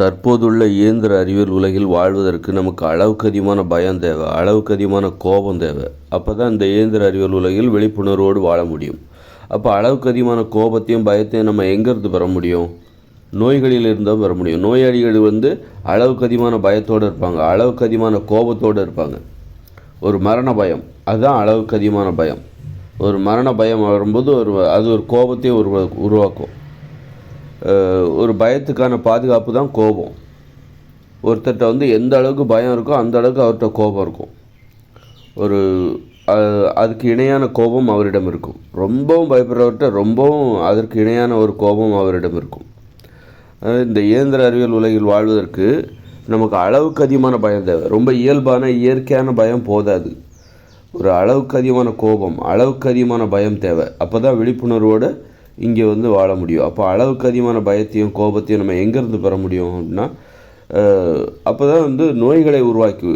தற்போதுள்ள இயந்திர அறிவியல் உலகில் வாழ்வதற்கு நமக்கு அளவுக்கு அதிகமான பயம் தேவை, அளவுக்கு அதிகமான கோபம் தேவை. அப்போ தான் இந்த இயந்திர அறிவியல் உலகில் விழிப்புணர்வோடு வாழ முடியும். அப்போ அளவுக்கு அதிகமான கோபத்தையும் பயத்தையும் நம்ம எங்கேருந்து பெற முடியும்? நோய்களில் இருந்தால் பெற முடியும். நோயாளிகள் அளவுக்கு அதிகமான பயத்தோடு இருப்பாங்க, அளவுக்கு அதிகமான கோபத்தோடு இருப்பாங்க. ஒரு மரண பயம், அதுதான் அளவுக்கு அதிகமான பயம். ஒரு மரண பயம் வரும்போது அது ஒரு கோபத்தையும் உருவாக்கும். ஒரு பயத்துக்கான பாதுகாப்பு தான் கோபம். ஒருத்தர்கிட்ட எந்த அளவுக்கு பயம் இருக்கோ அந்த அளவுக்கு அவர்கிட்ட கோபம் இருக்கும். அதுக்கு இணையான கோபம் அவரிடம் இருக்கும். ரொம்பவும் பயப்படுறவர்கிட்ட ரொம்பவும் அதற்கு இணையான ஒரு கோபம் அவரிடம் இருக்கும். இந்த இயந்திர அறிவியல் உலகில் வாழ்வதற்கு நமக்கு அளவுக்கு அதிகமான பயம் தேவை. ரொம்ப இயல்பான இயற்கையான பயம் போதாது. ஒரு அளவுக்கு அதிகமான கோபம், அளவுக்கு அதிகமான பயம் தேவை. அப்போ தான் விழிப்புணர்வோடு இங்கே வாழ முடியும். அப்போ அளவுக்கு அதிகமான பயத்தையும் கோபத்தையும் நம்ம எங்கேருந்து பெற முடியும் அப்படின்னா, அப்போ தான் நோய்களை உருவாக்கி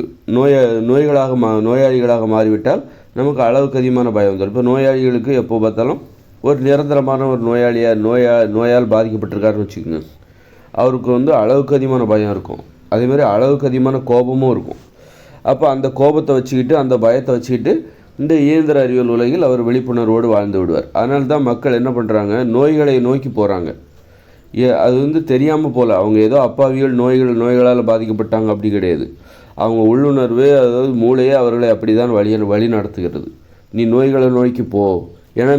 நோயாளிகளாக மாறிவிட்டால் நமக்கு அளவுக்கு அதிகமான பயம் வந்துடும். இப்போ நோயாளிகளுக்கு எப்போ பார்த்தாலும் ஒரு நிரந்தரமான ஒரு நோயால் பாதிக்கப்பட்டிருக்காருன்னு வச்சுக்கோங்க. அவருக்கு அளவுக்கு அதிகமான பயம் இருக்கும். அதேமாதிரி அளவுக்கு அதிகமான கோபமும் இருக்கும். அப்போ அந்த கோபத்தை வச்சுக்கிட்டு, அந்த பயத்தை வச்சுக்கிட்டு இந்த இயந்திர அறிவியல் உலகில் அவர் விழிப்புணர்வோடு வாழ்ந்து விடுவார். அதனால தான் மக்கள் என்ன பண்ணுறாங்க, நோய்களை நோக்கி போகிறாங்க. அது தெரியாமல் போகல. அவங்க ஏதோ அப்பாவிகள் நோய்களால் பாதிக்கப்பட்டாங்க, அப்படி கிடையாது. அவங்க உள்ளுணர்வு, அதாவது மூளையே அவர்களை அப்படி தான் வழி நடத்துகிறது. நீ நோய்களை நோக்கி போ, ஏன்னா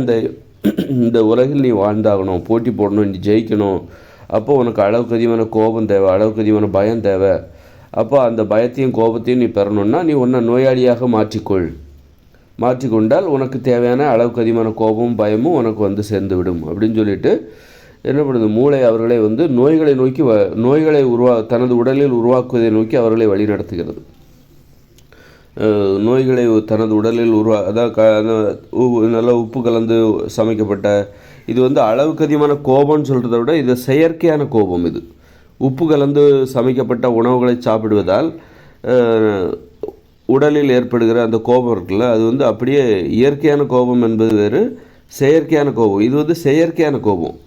இந்த உலகில் நீ வாழ்ந்தாகணும், போட்டி போடணும், நீ ஜெயிக்கணும். அப்போது உனக்கு அளவுக்கு அதிகமான கோபம் தேவை, அளவுக்கு அதிகமான பயம் தேவை. அப்போ அந்த பயத்தையும் கோபத்தையும் நீ பெறணுன்னா நீ உன்னை நோயாளியாக மாற்றிக்கொண்டால் உனக்கு தேவையான அளவுக்கு அதிகமான கோபமும் பயமும் உனக்கு சேர்ந்து விடும் அப்படின்னு சொல்லிட்டு என்ன பண்ணுது, மூளை அவர்களை நோய்களை நோக்கி தனது உடலில் உருவாக்குவதை நோக்கி அவர்களை வழி நடத்துகிறது. நோய்களை தனது உடலில் அதாவது நல்ல உப்பு கலந்து சமைக்கப்பட்ட இது அளவுக்கு அதிகமான கோபம்னு சொல்கிறத விட இது செயற்கையான கோபம். இது உப்பு கலந்து சமைக்கப்பட்ட உணவுகளை சாப்பிடுவதால் உடலில் ஏற்படுகிற அந்த கோபம் இருக்குல்ல, அது அப்படியே இயற்கையான கோபம் என்பது வேறு, செயற்கையான கோபம். இது செயற்கையான கோபம்.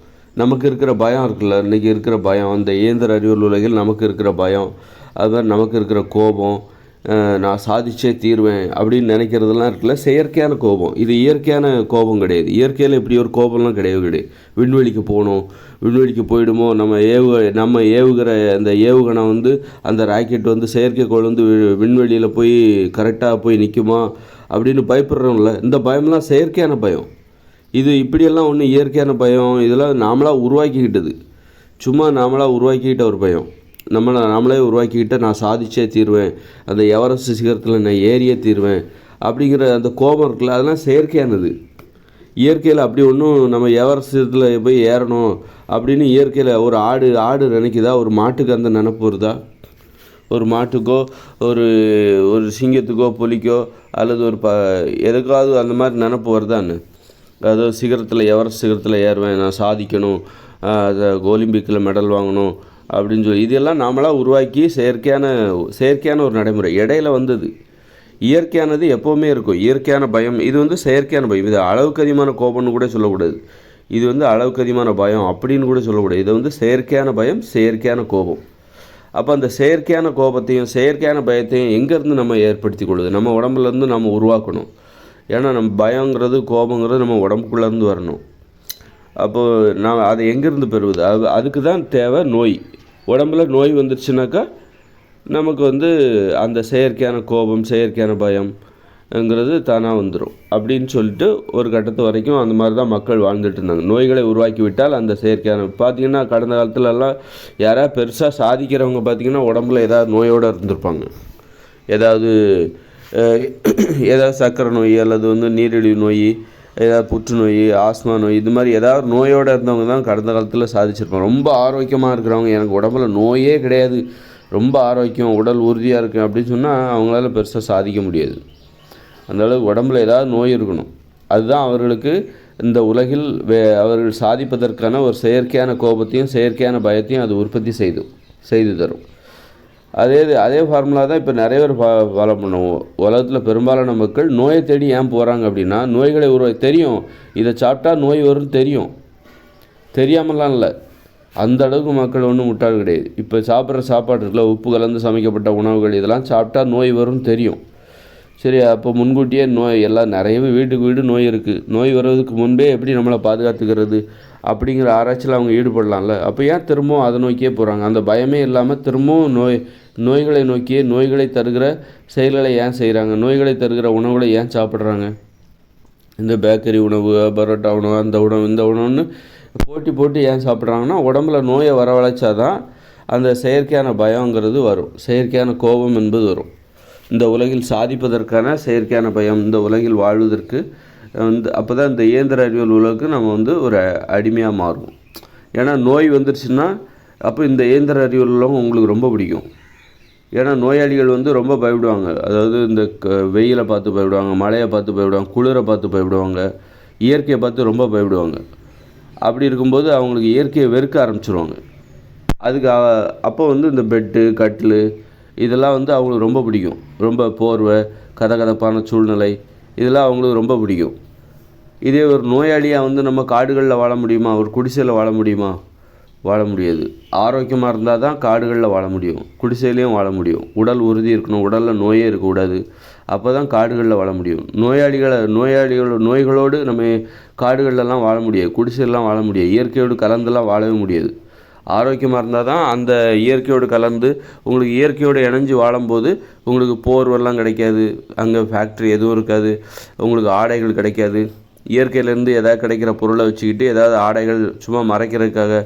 நமக்கு இருக்கிற பயம் இருக்குல்ல, இன்றைக்கி இருக்கிற பயம், இந்த இயந்திர அறிவியல் உலகில் நமக்கு இருக்கிற பயம், அது மாதிரி நமக்கு இருக்கிற கோபம், நான் சாதிச்சே தீர்வேன் அப்படின்னு நினைக்கிறதுலாம் இருக்குல்ல, செயற்கையான கோபம். இது இயற்கையான கோபம் கிடையாது. இயற்கையில் இப்படி ஒரு கோபம்லாம் கிடையாது. விண்வெளிக்கு போகணும், விண்வெளிக்கு போயிடுமோ, நம்ம ஏவுகிற அந்த ஏவுகணை அந்த ராக்கெட் செயற்கைக்கோள் விண்வெளியில் போய் கரெக்டாக போய் நிற்குமா அப்படின்னு பயப்படுறோம்ல, இந்த பயம்லாம் செயற்கையான பயம். இது இப்படியெல்லாம் ஒன்று இயற்கையான பயம். இதெல்லாம் நாமளாக உருவாக்கிக்கிட்டது, சும்மா நாமளாக உருவாக்கிக்கிட்ட ஒரு பயம். நாமளே உருவாக்கிக்கிட்ட நான் சாதிச்சே தீர்வேன், அந்த எவரெஸ்ட் சிகரத்தில் நான் ஏறியே தீர்வேன் அப்படிங்கிற அந்த கோபம் இருக்குல்ல, அதெல்லாம் செயற்கையானது. இயற்கையில் அப்படி ஒன்றும் நம்ம எவரெஸ்ட்டில் போய் ஏறணும் அப்படின்னு இயற்கையில் ஒரு ஆடு நினைக்குதா? ஒரு மாட்டுக்கு அந்த நினப்பு வருதா? ஒரு மாட்டுக்கோ ஒரு சிங்கத்துக்கோ புலிக்கோ அல்லது எதுக்காவது அந்த மாதிரி நினப்பு வருதான்னு? அதாவது எவரெஸ்ட் சிகரத்தில் ஏறுவேன், நான் சாதிக்கணும், அதை ஒலிம்பிக்கில் மெடல் வாங்கணும் அப்படின்னு சொல்லி இதெல்லாம் நாமளாக உருவாக்கி செயற்கையான ஒரு நடைமுறை. இடையில வந்தது இயற்கையானது எப்போவுமே இருக்கும். இயற்கையான பயம் இது செயற்கையான பயம். இது அளவுக்கு அதிகமான கோபம்னு கூட சொல்லக்கூடாது. இது அளவுக்கு அதிகமான பயம் அப்படின்னு கூட சொல்லக்கூடாது. இது செயற்கையான பயம், செயற்கையான கோபம். அப்போ அந்த செயற்கையான கோபத்தையும் செயற்கையான பயத்தையும் எங்கேருந்து நம்ம ஏற்படுத்தி கொள்ளுது? நம்ம உடம்புலேருந்து நம்ம உருவாக்கணும். ஏன்னா நம்ம பயங்கிறது கோபங்கிறது நம்ம உடம்புக்குள்ளேருந்து வரணும். அப்போது நான் அதை எங்கேருந்து பெறுவது? அதுக்கு தான் தேவை நோய். உடம்புல நோய் வந்துருச்சுனாக்கா நமக்கு அந்த செயற்கையான கோபம், செயற்கையான பயம்ங்கிறது தானாக வந்துடும் அப்படின்னு சொல்லிட்டு ஒரு கட்டத்து வரைக்கும் அந்த மாதிரி தான் மக்கள் வாழ்ந்துட்டு இருந்தாங்க. நோய்களை உருவாக்கி விட்டால் அந்த செயற்கையான பார்த்திங்கன்னா கடந்த காலத்துலலாம் யாராவது பெருசாக சாதிக்கிறவங்க பார்த்திங்கன்னா உடம்புல ஏதாவது நோயோடு இருந்திருப்பாங்க. ஏதாவது சர்க்கரை நோய் அல்லது நீரிழிவு நோய், ஏதாவது புற்றுநோய், ஆஸ்மா நோய், இது மாதிரி ஏதாவது நோயோடு இருந்தவங்க தான் கடந்த காலத்தில் சாதிச்சிருப்பாங்க. ரொம்ப ஆரோக்கியமாக இருக்கிறவங்க, எனக்கு உடம்புல நோயே கிடையாது, ரொம்ப ஆரோக்கியம், உடல் உறுதியாக இருக்குது அப்படின்னு சொன்னால் அவங்களால பெருசாக சாதிக்க முடியாது. அந்தளவுக்கு உடம்புல ஏதாவது நோய் இருக்கணும். அதுதான் அவர்களுக்கு இந்த உலகில் அவர்கள் சாதிப்பதற்கான ஒரு செயற்கையான கோபத்தையும் செயற்கையான பயத்தையும் அது உற்பத்தி செய்து தரும். அதே ஃபார்முலா தான் இப்போ நிறைய பேர் ஃபாலோ பண்ணுவோம். உலகத்தில் பெரும்பாலான மக்கள் நோயை தேடி ஏன் போகிறாங்க அப்படின்னா, நோய்களை தெரியும், இதை சாப்பிட்டா நோய் வரும்னு தெரியும், தெரியாமலாம் இல்லை. அந்த அளவுக்கு மக்கள் ஒன்றும் முட்டாள் கிடையாது. இப்போ சாப்பிட்ற சாப்பாடு இருக்குல்ல, உப்பு கலந்து சமைக்கப்பட்ட உணவுகள் இதெல்லாம் சாப்பிட்டா நோய் வரும்னு தெரியும். சரி, அப்போ முன்கூட்டியே நோய் எல்லாம் நிறையவே வீட்டுக்கு வீடு நோய் இருக்குது. நோய் வர்றதுக்கு முன்பே எப்படி நம்மளை பாதுகாத்துக்கிறது அப்படிங்கிற ஆராய்ச்சியில் அவங்க ஈடுபடலாம்ல. அப்போ ஏன் திரும்பவும் அதை நோக்கியே போகிறாங்க? அந்த பயமே இல்லாமல் திரும்பவும் நோய்களை நோக்கியே நோய்களை தருகிற செயல்களை ஏன் செய்கிறாங்க? நோய்களை தருகிற உணவுகளை ஏன் சாப்பிட்றாங்க? இந்த பேக்கரி உணவு, பரோட்டா உணவு, அந்த உணவு, இந்த உணவுன்னு போட்டி போட்டு ஏன் சாப்பிட்றாங்கன்னா, உடம்புல நோயை வரவழைச்சாதான் அந்த செயற்கையான பயங்கிறது வரும், செயற்கையான கோபம் என்பது வரும். இந்த உலகில் சாதிப்பதற்கான செயற்கையான பயம், இந்த உலகில் வாழ்வதற்கு அப்போ தான் இந்த இயந்திர அறிவியல் உலகுக்கு நம்ம ஒரு அடிமையாக மாறுவோம். ஏன்னா நோய் வந்துருச்சுன்னா அப்போ இந்த இயந்திர அறிவியல் உலகம் உங்களுக்கு ரொம்ப பிடிக்கும். ஏன்னா நோயாளிகள் ரொம்ப பயப்படுவாங்க. அதாவது இந்த வெயிலை பார்த்து பயப்படுவாங்க, மழையை பார்த்து பயப்படுவாங்க, குளிரை பார்த்து பயப்படுவாங்க, இயற்கையை பார்த்து ரொம்ப பயப்படுவாங்க. அப்படி இருக்கும்போது அவங்களுக்கு இயற்கையை வெறுக்க ஆரம்பிச்சிருவாங்க. அதுக்கு அப்போ இந்த பெட்டு, கட்டில் இதெல்லாம் அவங்களுக்கு ரொம்ப பிடிக்கும். ரொம்ப போர்வை, கதகதப்பான சூழ்நிலை இதெல்லாம் அவங்களுக்கு ரொம்ப பிடிக்கும். இதே ஒரு நோயாளியாக நம்ம காடுகளில் வாழ முடியுமா? ஒரு குடிசையில் வாழ முடியுமா? வாழ முடியாது. ஆரோக்கியமாக இருந்தால் தான் காடுகளில் வாழ முடியும், குடிசையிலையும் வாழ முடியும். உடல் உறுதி இருக்கணும், உடலில் நோயே இருக்கக்கூடாது. அப்போ தான் காடுகளில் வாழ முடியும். நோய்களோடு நம்ம காடுகள்லாம் வாழ முடியாது, குடிசையெல்லாம் வாழ முடியாது, இயற்கையோடு கலந்துலாம் வாழவே முடியாது. ஆரோக்கியமாக இருந்தால் தான் அந்த இயற்கையோடு கலந்து உங்களுக்கு இயற்கையோடு இணைஞ்சு வாழும்போது உங்களுக்கு போர்வெல்லாம் கிடைக்காது, அங்கே ஃபேக்ட்ரி எதுவும் இருக்காது, உங்களுக்கு ஆடைகள் கிடைக்காது. இயற்கையிலேருந்து எதாவது கிடைக்கிற பொருளை வச்சுக்கிட்டு ஏதாவது ஆடைகள் சும்மா மறைக்கிறதுக்காக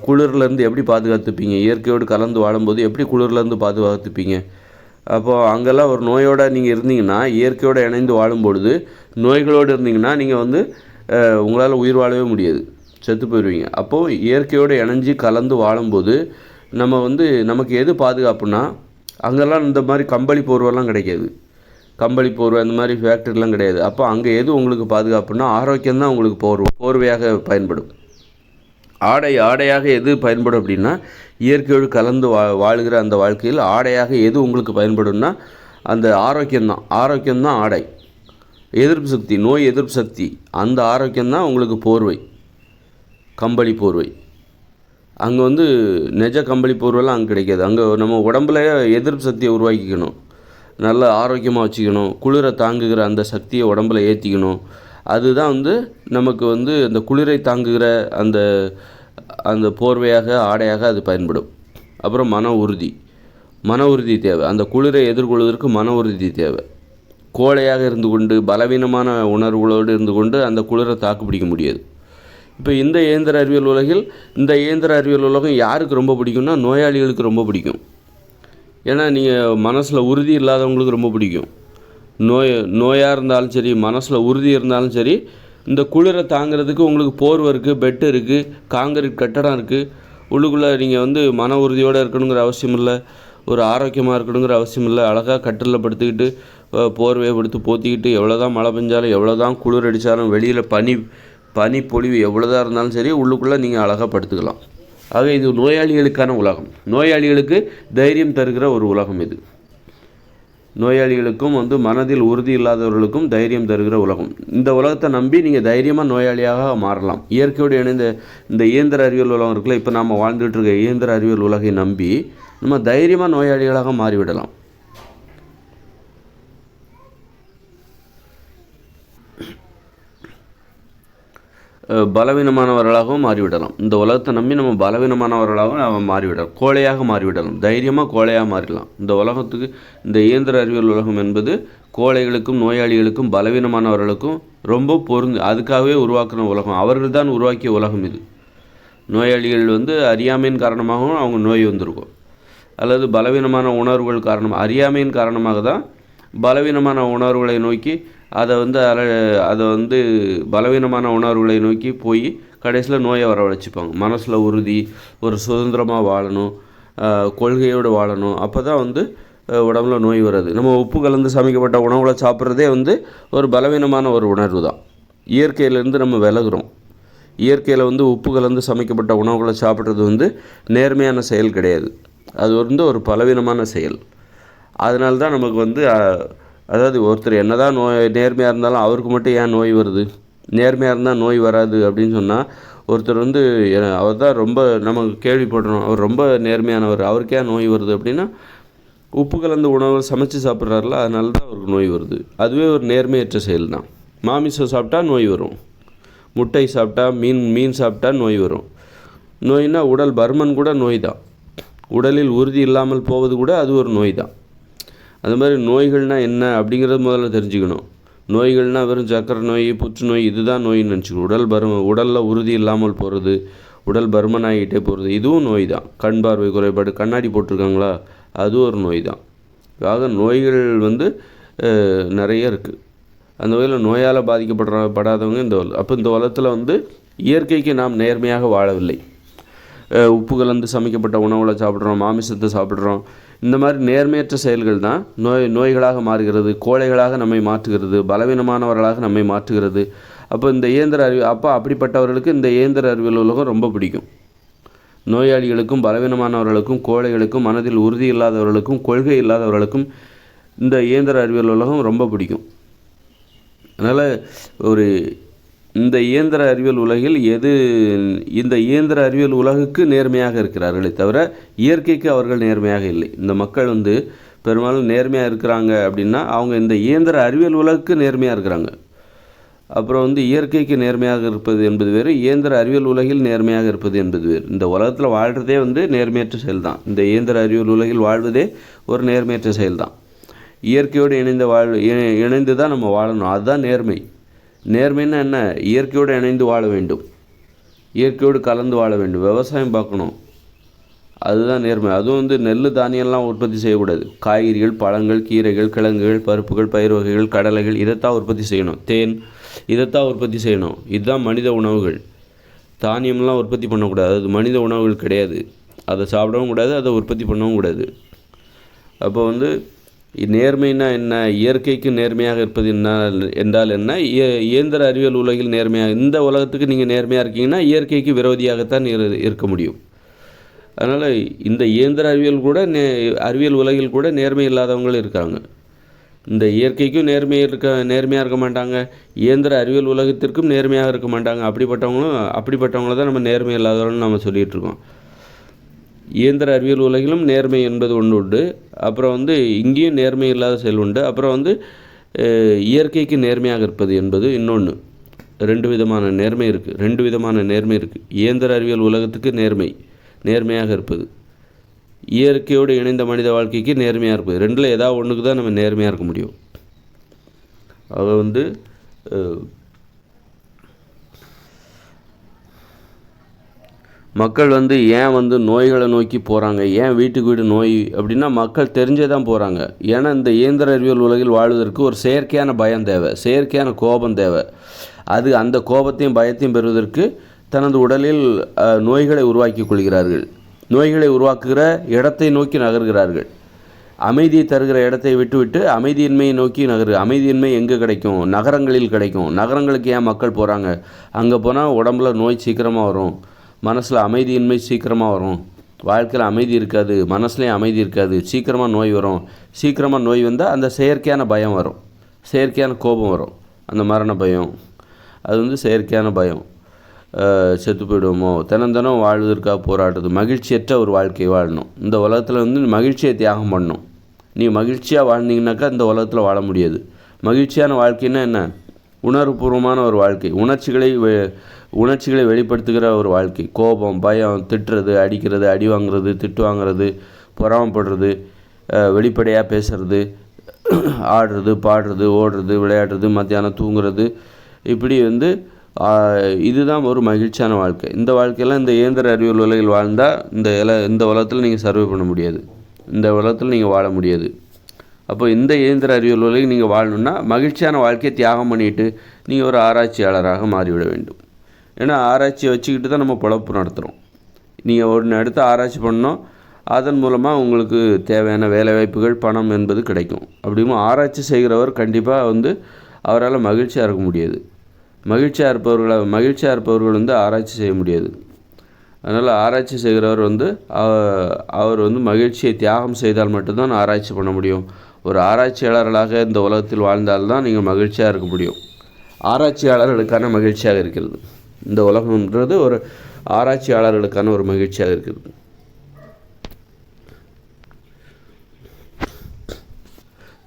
குளிர்லேருந்து எப்படி பாதுகாத்துப்பீங்க? இயற்கையோடு கலந்து வாழும்போது எப்படி குளிர்லேருந்து பாதுகாத்துப்பீங்க? அப்போது அங்கெல்லாம் ஒரு நோயோடு நீங்கள் இருந்தீங்கன்னா, இயற்கையோடு இணைந்து வாழும்பொழுது நோய்களோடு இருந்தீங்கன்னா நீங்கள் உங்களால் உயிர் வாழவே முடியாது, செத்து போயிடுவீங்க. அப்போது இயற்கையோடு இணைஞ்சு கலந்து வாழும்போது நம்ம நமக்கு எது பாதுகாப்புனா, அங்கெல்லாம் இந்த மாதிரி கம்பளி போர்வெல்லாம் கிடைக்காது. கம்பளி போர்வை அந்த மாதிரி ஃபேக்ட்ரிலாம் கிடையாது. அப்போ அங்கே எது உங்களுக்கு பாதுகாப்புனா ஆரோக்கியம்தான் உங்களுக்கு போர்வையாக பயன்படும். ஆடையாக எது பயன்படும் அப்படின்னா, இயற்கையோடு கலந்து வாழுகிற அந்த வாழ்க்கையில் ஆடையாக எது உங்களுக்கு பயன்படும்னா அந்த ஆரோக்கியம்தான் ஆடை. எதிர்ப்பு சக்தி, நோய் எதிர்ப்பு சக்தி, அந்த ஆரோக்கியம்தான் உங்களுக்கு போர்வை, கம்பளி போர்வை. அங்கே நெஜ கம்பளி போர்வைலாம் அங்கே கிடைக்காது. அங்கே நம்ம உடம்புல எதிர்ப்பு சக்தியை உருவாக்கிக்கணும், நல்ல ஆரோக்கியமாக வச்சுக்கணும், குளிரை தாங்குகிற அந்த சக்தியை உடம்புல ஏற்றிக்கணும். அதுதான் நமக்கு அந்த குளிரை தாங்குகிற அந்த அந்த போர்வையாக, ஆடையாக அது பயன்படும். அப்புறம் மன உறுதி தேவை. அந்த குளிரை எதிர்கொள்வதற்கு மன உறுதி தேவை. கோழையாக இருந்து கொண்டு பலவீனமான உணர்வுகளோடு இருந்து கொண்டு அந்த குளிரை தாக்கு பிடிக்க முடியாது. இப்போ இந்த இயந்திர அறிவியல் உலகம் யாருக்கு ரொம்ப பிடிக்கும்னா, நோயாளிகளுக்கு ரொம்ப பிடிக்கும். ஏன்னா நீங்கள் மனசில் உறுதி இல்லாதவங்களுக்கு ரொம்ப பிடிக்கும். நோயாக இருந்தாலும் சரி, மனசில் உறுதி இருந்தாலும் சரி, இந்த குளிரை தாங்கிறதுக்கு உங்களுக்கு போர்வை இருக்குது, பெட்டு இருக்குது, காங்கிரீட் கட்டடம் இருக்குது. உள்ளுக்குள்ளே நீங்கள் மன உறுதியோடு இருக்கணுங்கிற அவசியம் இல்லை, ஒரு ஆரோக்கியமாக இருக்கணுங்கிற அவசியம் இல்லை. அழகாக கட்டிலில் படுத்துக்கிட்டு போர்வையை படுத்து போத்திக்கிட்டு எவ்வளோ தான் மழை பெஞ்சாலும், எவ்வளோ தான் குளிர் அடித்தாலும், வெளியில் பனி பொழிவு எவ்வளோ தான் இருந்தாலும் சரி, உள்ளுக்குள்ளே நீங்கள் அழகாக படுத்துக்கலாம். ஆக இது நோயாளிகளுக்கான உலகம். நோயாளிகளுக்கு தைரியம் தருகிற ஒரு உலகம் இது. நோயாளிகளுக்கும் மனதில் உறுதி இல்லாதவர்களுக்கும் தைரியம் தருகிற உலகம். இந்த உலகத்தை நம்பி நீங்கள் தைரியமாக நோயாளியாக மாறலாம். இயற்கையோடு இணைந்த இந்த இயந்திர அறிவியல் உலகம் இருக்குல்ல, இப்போ நாம் வாழ்ந்துகிட்டு இருக்க இயந்திர அறிவியல் உலகை நம்பி நம்ம தைரியமாக நோயாளிகளாக மாறிவிடலாம். பலவீனமானவர்களாகவும் மாறிவிடலாம். இந்த உலகத்தை நம்பி நம்ம பலவீனமானவர்களாகவும் நம்ம மாறிவிடலாம், கோழையாக மாறிவிடலாம், தைரியமாக கோழையாக மாறிடலாம். இந்த உலகத்துக்கு இந்த இயந்திர அறிவியல் உலகம் என்பது கோழைகளுக்கும் நோயாளிகளுக்கும் பலவீனமானவர்களுக்கும் ரொம்ப அதுக்காகவே உருவாக்கின உலகம். அவர்கள் தான் உருவாக்கிய உலகம் இது. நோயாளிகள் அறியாமையின் காரணமாகவும் அவங்க நோய் வந்திருக்கும், அல்லது பலவீனமான உணர்வுகள் காரணமாக, அறியாமையின் காரணமாக தான் பலவீனமான உணர்வுகளை நோக்கி அதை பலவீனமான உணர்வுகளை நோக்கி போய் கடைசியில் நோயை வரவழைச்சிப்பாங்க. மனசில் உறுதி, ஒரு சுதந்திரமாக வாழணும், கொள்கையோடு வாழணும், அப்போ தான் உடம்புல நோய் வராது. நம்ம உப்பு கலந்து சமைக்கப்பட்ட உணவுகளை சாப்பிட்றதே ஒரு பலவீனமான ஒரு உணர்வு தான். இயற்கையிலேருந்து நம்ம விலகுறோம். இயற்கையில் உப்பு கலந்து சமைக்கப்பட்ட உணவுகளை சாப்பிட்றது நேர்மையான செயல் கிடையாது, அது ஒரு பலவீனமான செயல். அதனால தான் நமக்கு அதாவது ஒருத்தர் என்ன தான் நேர்மையாக இருந்தாலும் அவருக்கு மட்டும் ஏன் நோய் வருது? நேர்மையாக இருந்தால் நோய் வராது அப்படின்னு சொன்னால், ஒருத்தர் வந்து அவர் தான் ரொம்ப நமக்கு கேள்விப்படுறோம், அவர் ரொம்ப நேர்மையானவர், அவருக்கே நோய் வருது அப்படின்னா உப்பு கலந்த உணவு சமைச்சு சாப்பிட்றாருல, அதனால தான் அவருக்கு நோய் வருது. அதுவே ஒரு நேர்மையற்ற செயல் தான். மாமிசம் சாப்பிட்டா நோய் வரும், முட்டை சாப்பிட்டா மீன் சாப்பிட்டா நோய் வரும். நோய்னா உடல் பருமன் கூட நோய் தான், உடலில் உறுதி இல்லாமல் போவது கூட அது ஒரு நோய் தான். அது மாதிரி நோய்கள்னால் என்ன அப்படிங்கிறது முதல்ல தெரிஞ்சுக்கணும். நோய்கள்னால் வெறும் சர்க்கரை நோய், புற்றுநோய் இதுதான் நோயின்னு நினச்சிக்கணும். உடலில் உறுதி இல்லாமல் போகிறது, உடல் பருமனாகிட்டே போகிறது, இதுவும் நோய் தான். கண் பார்வை குறைபாடு, கண்ணாடி போட்டிருக்காங்களா, அது ஒரு நோய் தான். ஆக நோய்கள் வந்து நிறைய இருக்குது. அந்த வகையில் நோயால் பாதிக்கப்படாதவங்க இந்த உலகத்தில் வந்து இயற்கைக்கு நாம் நேர்மையாக வாழவில்லை. உப்பு கலந்து சமைக்கப்பட்ட உணவுகளை சாப்பிட்றோம், மாமிசத்தை சாப்பிட்றோம். இந்த மாதிரி நேர்மையற்ற செயல்கள் தான் நோய்களாக மாறுகிறது, கோழைகளாக நம்மை மாற்றுகிறது, பலவீனமானவர்களாக நம்மை மாற்றுகிறது. அப்போ இந்த அப்படிப்பட்டவர்களுக்கு இந்த இயந்திர அறிவியல் உலகம் ரொம்ப பிடிக்கும். நோயாளிகளுக்கும் பலவீனமானவர்களுக்கும் கோழைகளுக்கும் மனதில் உறுதி இல்லாதவர்களுக்கும் கொள்கை இல்லாதவர்களுக்கும் இந்த இயந்திர அறிவியல் உலகம் ரொம்ப பிடிக்கும். அதனால் இந்த இயந்திர அறிவியல் உலகில் இந்த இயந்திர அறிவியல் உலகுக்கு நேர்மையாக இருக்கிறார்களே தவிர இயற்கைக்கு அவர்கள் நேர்மையாக இல்லை. இந்த மக்கள் வந்து பெரும்பாலும் நேர்மையாக இருக்கிறாங்க அப்படின்னா அவங்க இந்த இயந்திர அறிவியல் உலகுக்கு நேர்மையாக இருக்கிறாங்க. அப்புறம் வந்து இயற்கைக்கு நேர்மையாக இருப்பது என்பது வேறு, இயந்திர அறிவியல் உலகில் நேர்மையாக இருப்பது என்பது வேறு. இந்த உலகத்தில் வாழ்கிறதே வந்து நேர்மையற்ற செயல் தான். இந்த இயந்திர அறிவியல் உலகில் வாழ்வதே ஒரு நேர்மையற்ற செயல் தான். இயற்கையோடு இணைந்து தான் நம்ம வாழணும், அதுதான் நேர்மை. நேர்மைன்னா என்ன? இயற்கையோடு இணைந்து வாழ வேண்டும், இயற்கையோடு கலந்து வாழ வேண்டும், விவசாயம் பார்க்கணும், அதுதான் நேர்மை. அதுவும் வந்து நெல் தானியம்லாம் உற்பத்தி செய்யக்கூடாது. காய்கறிகள், பழங்கள், கீரைகள், கிழங்குகள், பருப்புகள், பயிர் வகைகள், கடலைகள் இதைத்தான் உற்பத்தி செய்யணும். தேன் இதைத்தான் உற்பத்தி செய்யணும். இதுதான் மனித உணவுகள். தானியம்லாம் உற்பத்தி பண்ணக்கூடாது, அது மனித உணவுகள் கிடையாது. அதை சாப்பிடவும் கூடாது, அதை உற்பத்தி பண்ணவும் கூடாது. அப்போ வந்து நேர்மைன்னா என்ன? இயற்கைக்கு நேர்மையாக இருப்பது என்றால் என்ன? இயந்திர அறிவியல் உலகில் நேர்மையாக, இந்த உலகத்துக்கு நீங்கள் நேர்மையாக இருக்கீங்கன்னா இயற்கைக்கு விரோதியாகத்தான் இருக்க முடியும். அதனால் இந்த இயந்திர அறிவியல் உலகில் கூட நேர்மை இல்லாதவங்களும் இருக்காங்க. இந்த இயற்கைக்கும் நேர்மையாக இருக்க மாட்டாங்க, இயந்திர அறிவியல் உலகத்திற்கும் நேர்மையாக இருக்க மாட்டாங்க. அப்படிப்பட்டவங்கள தான் நம்ம நேர்மை இல்லாதவர்கள்னு நம்ம சொல்லிகிட்டு இருக்கோம். இயந்திர அறிவியல் உலகிலும் நேர்மை என்பது ஒன்று உண்டு, அப்புறம் வந்து இங்கேயும் நேர்மை இல்லாத செயல் உண்டு. அப்புறம் வந்து இயற்கைக்கு நேர்மையாக இருப்பது என்பது இன்னொன்று. ரெண்டு விதமான நேர்மை இருக்குது. இயந்திர அறிவியல் உலகத்துக்கு நேர்மையாக இருப்பது, இயற்கையோடு இணைந்த மனித வாழ்க்கைக்கு நேர்மையாக இருப்பது. ரெண்டில் ஏதாவது ஒன்றுக்கு தான் நம்ம நேர்மையாக இருக்க முடியும். அது வந்து மக்கள் வந்து ஏன் வந்து நோய்களை நோக்கி போகிறாங்க, ஏன் வீட்டுக்கு வீடு நோய் அப்படின்னா மக்கள் தெரிஞ்சே தான் போகிறாங்க. ஏன்னா இந்த இயந்திர அறிவியல் உலகில் வாழ்வதற்கு ஒரு செயற்கையான பயம் தேவை, செயற்கையான கோபம் தேவை. அந்த கோபத்தையும் பயத்தையும் பெறுவதற்கு தனது உடலில் நோய்களை உருவாக்கி கொள்கிறார்கள். நோய்களை உருவாக்குகிற இடத்தை நோக்கி நகர்கிறார்கள். அமைதியை தருகிற இடத்தை விட்டுவிட்டு அமைதியின்மையை நோக்கி அமைதியின்மை எங்கே கிடைக்கும்? நகரங்களில் கிடைக்கும். நகரங்களுக்கு ஏன் மக்கள் போகிறாங்க? அங்கே போனால் உடம்புல நோய் சீக்கிரமாக வரும், மனசில் அமைதியின்மை சீக்கிரமாக வரும், வாழ்க்கையில் அமைதி இருக்காது, மனசுலேயும் அமைதி இருக்காது, சீக்கிரமாக நோய் வரும். சீக்கிரமாக நோய் வந்தால் அந்த செயற்கையான பயம் வரும், செயற்கையான கோபம் வரும், அந்த மரண பயம். அது வந்து செயற்கையான பயம். செத்து போயிடுவோமோ, தினம் வாழ்வதற்காக போராடுறது, மகிழ்ச்சியற்ற ஒரு வாழ்க்கையை வாழணும். இந்த உலகத்தில் வந்து மகிழ்ச்சியை தியாகம் பண்ணணும். நீங்கள் மகிழ்ச்சியாக வாழ்ந்தீங்கன்னாக்கா இந்த உலகத்தில் வாழ முடியாது. மகிழ்ச்சியான வாழ்க்கைன்னா என்ன? உணர்வுபூர்வமான ஒரு வாழ்க்கை, உணர்ச்சிகளை வெளிப்படுத்துகிற ஒரு வாழ்க்கை. கோபம், பயம், திட்டுறது, அடிக்கிறது, அடி வாங்குறது, திட்டு வாங்குறது, பொறாமப்படுறது, வெளிப்படையாக பேசுறது, ஆடுறது, பாடுறது, ஓடுறது, விளையாடுறது, மத்தியானம் தூங்குறது, இப்படி வந்து இதுதான் ஒரு மகிழ்ச்சியான வாழ்க்கை. இந்த வாழ்க்கையெல்லாம் இந்த இயந்திர அறிவியல் உலகில் வாழ்ந்தால் இந்த உலகத்தில் நீங்கள் சர்வை பண்ண முடியாது, இந்த உலகத்தில் நீங்கள் வாழ முடியாது. அப்போ இந்த இயந்திர அறிவியல் உலகில் நீங்கள் வாழணுன்னா மகிழ்ச்சியான வாழ்க்கையை தியாகம் பண்ணிவிட்டு நீங்கள் ஒரு ஆராய்ச்சியாளராக மாறிவிட வேண்டும். ஏன்னா ஆராய்ச்சியை வச்சுக்கிட்டு தான் நம்ம பொழப்பு நடத்துகிறோம். நீங்கள் ஒன்று எடுத்து ஆராய்ச்சி பண்ணணும், அதன் மூலமாக உங்களுக்கு தேவையான வேலைவாய்ப்புகள், பணம் என்பது கிடைக்கும். அப்படியும் ஆராய்ச்சி செய்கிறவர் கண்டிப்பாக வந்து அவரால் மகிழ்ச்சியாக இருக்க முடியாது. மகிழ்ச்சியாக இருப்பவர்கள் வந்து ஆராய்ச்சி செய்ய முடியாது. அதனால் ஆராய்ச்சி செய்கிறவர் வந்து அவர் வந்து மகிழ்ச்சியை தியாகம் செய்தால் மட்டும்தான் ஆராய்ச்சி பண்ண முடியும். ஒரு ஆராய்ச்சியாளர்களாக இந்த உலகத்தில் வாழ்ந்தால்தான் நீங்கள் மகிழ்ச்சியாக இருக்க முடியும். ஆராய்ச்சியாளர்களுக்கான மகிழ்ச்சியாக இருக்கிறது. இந்த உலகம்ன்றது ஒரு ஆராய்ச்சியாளர்களுக்கான ஒரு மகிழ்ச்சியாக இருக்குது.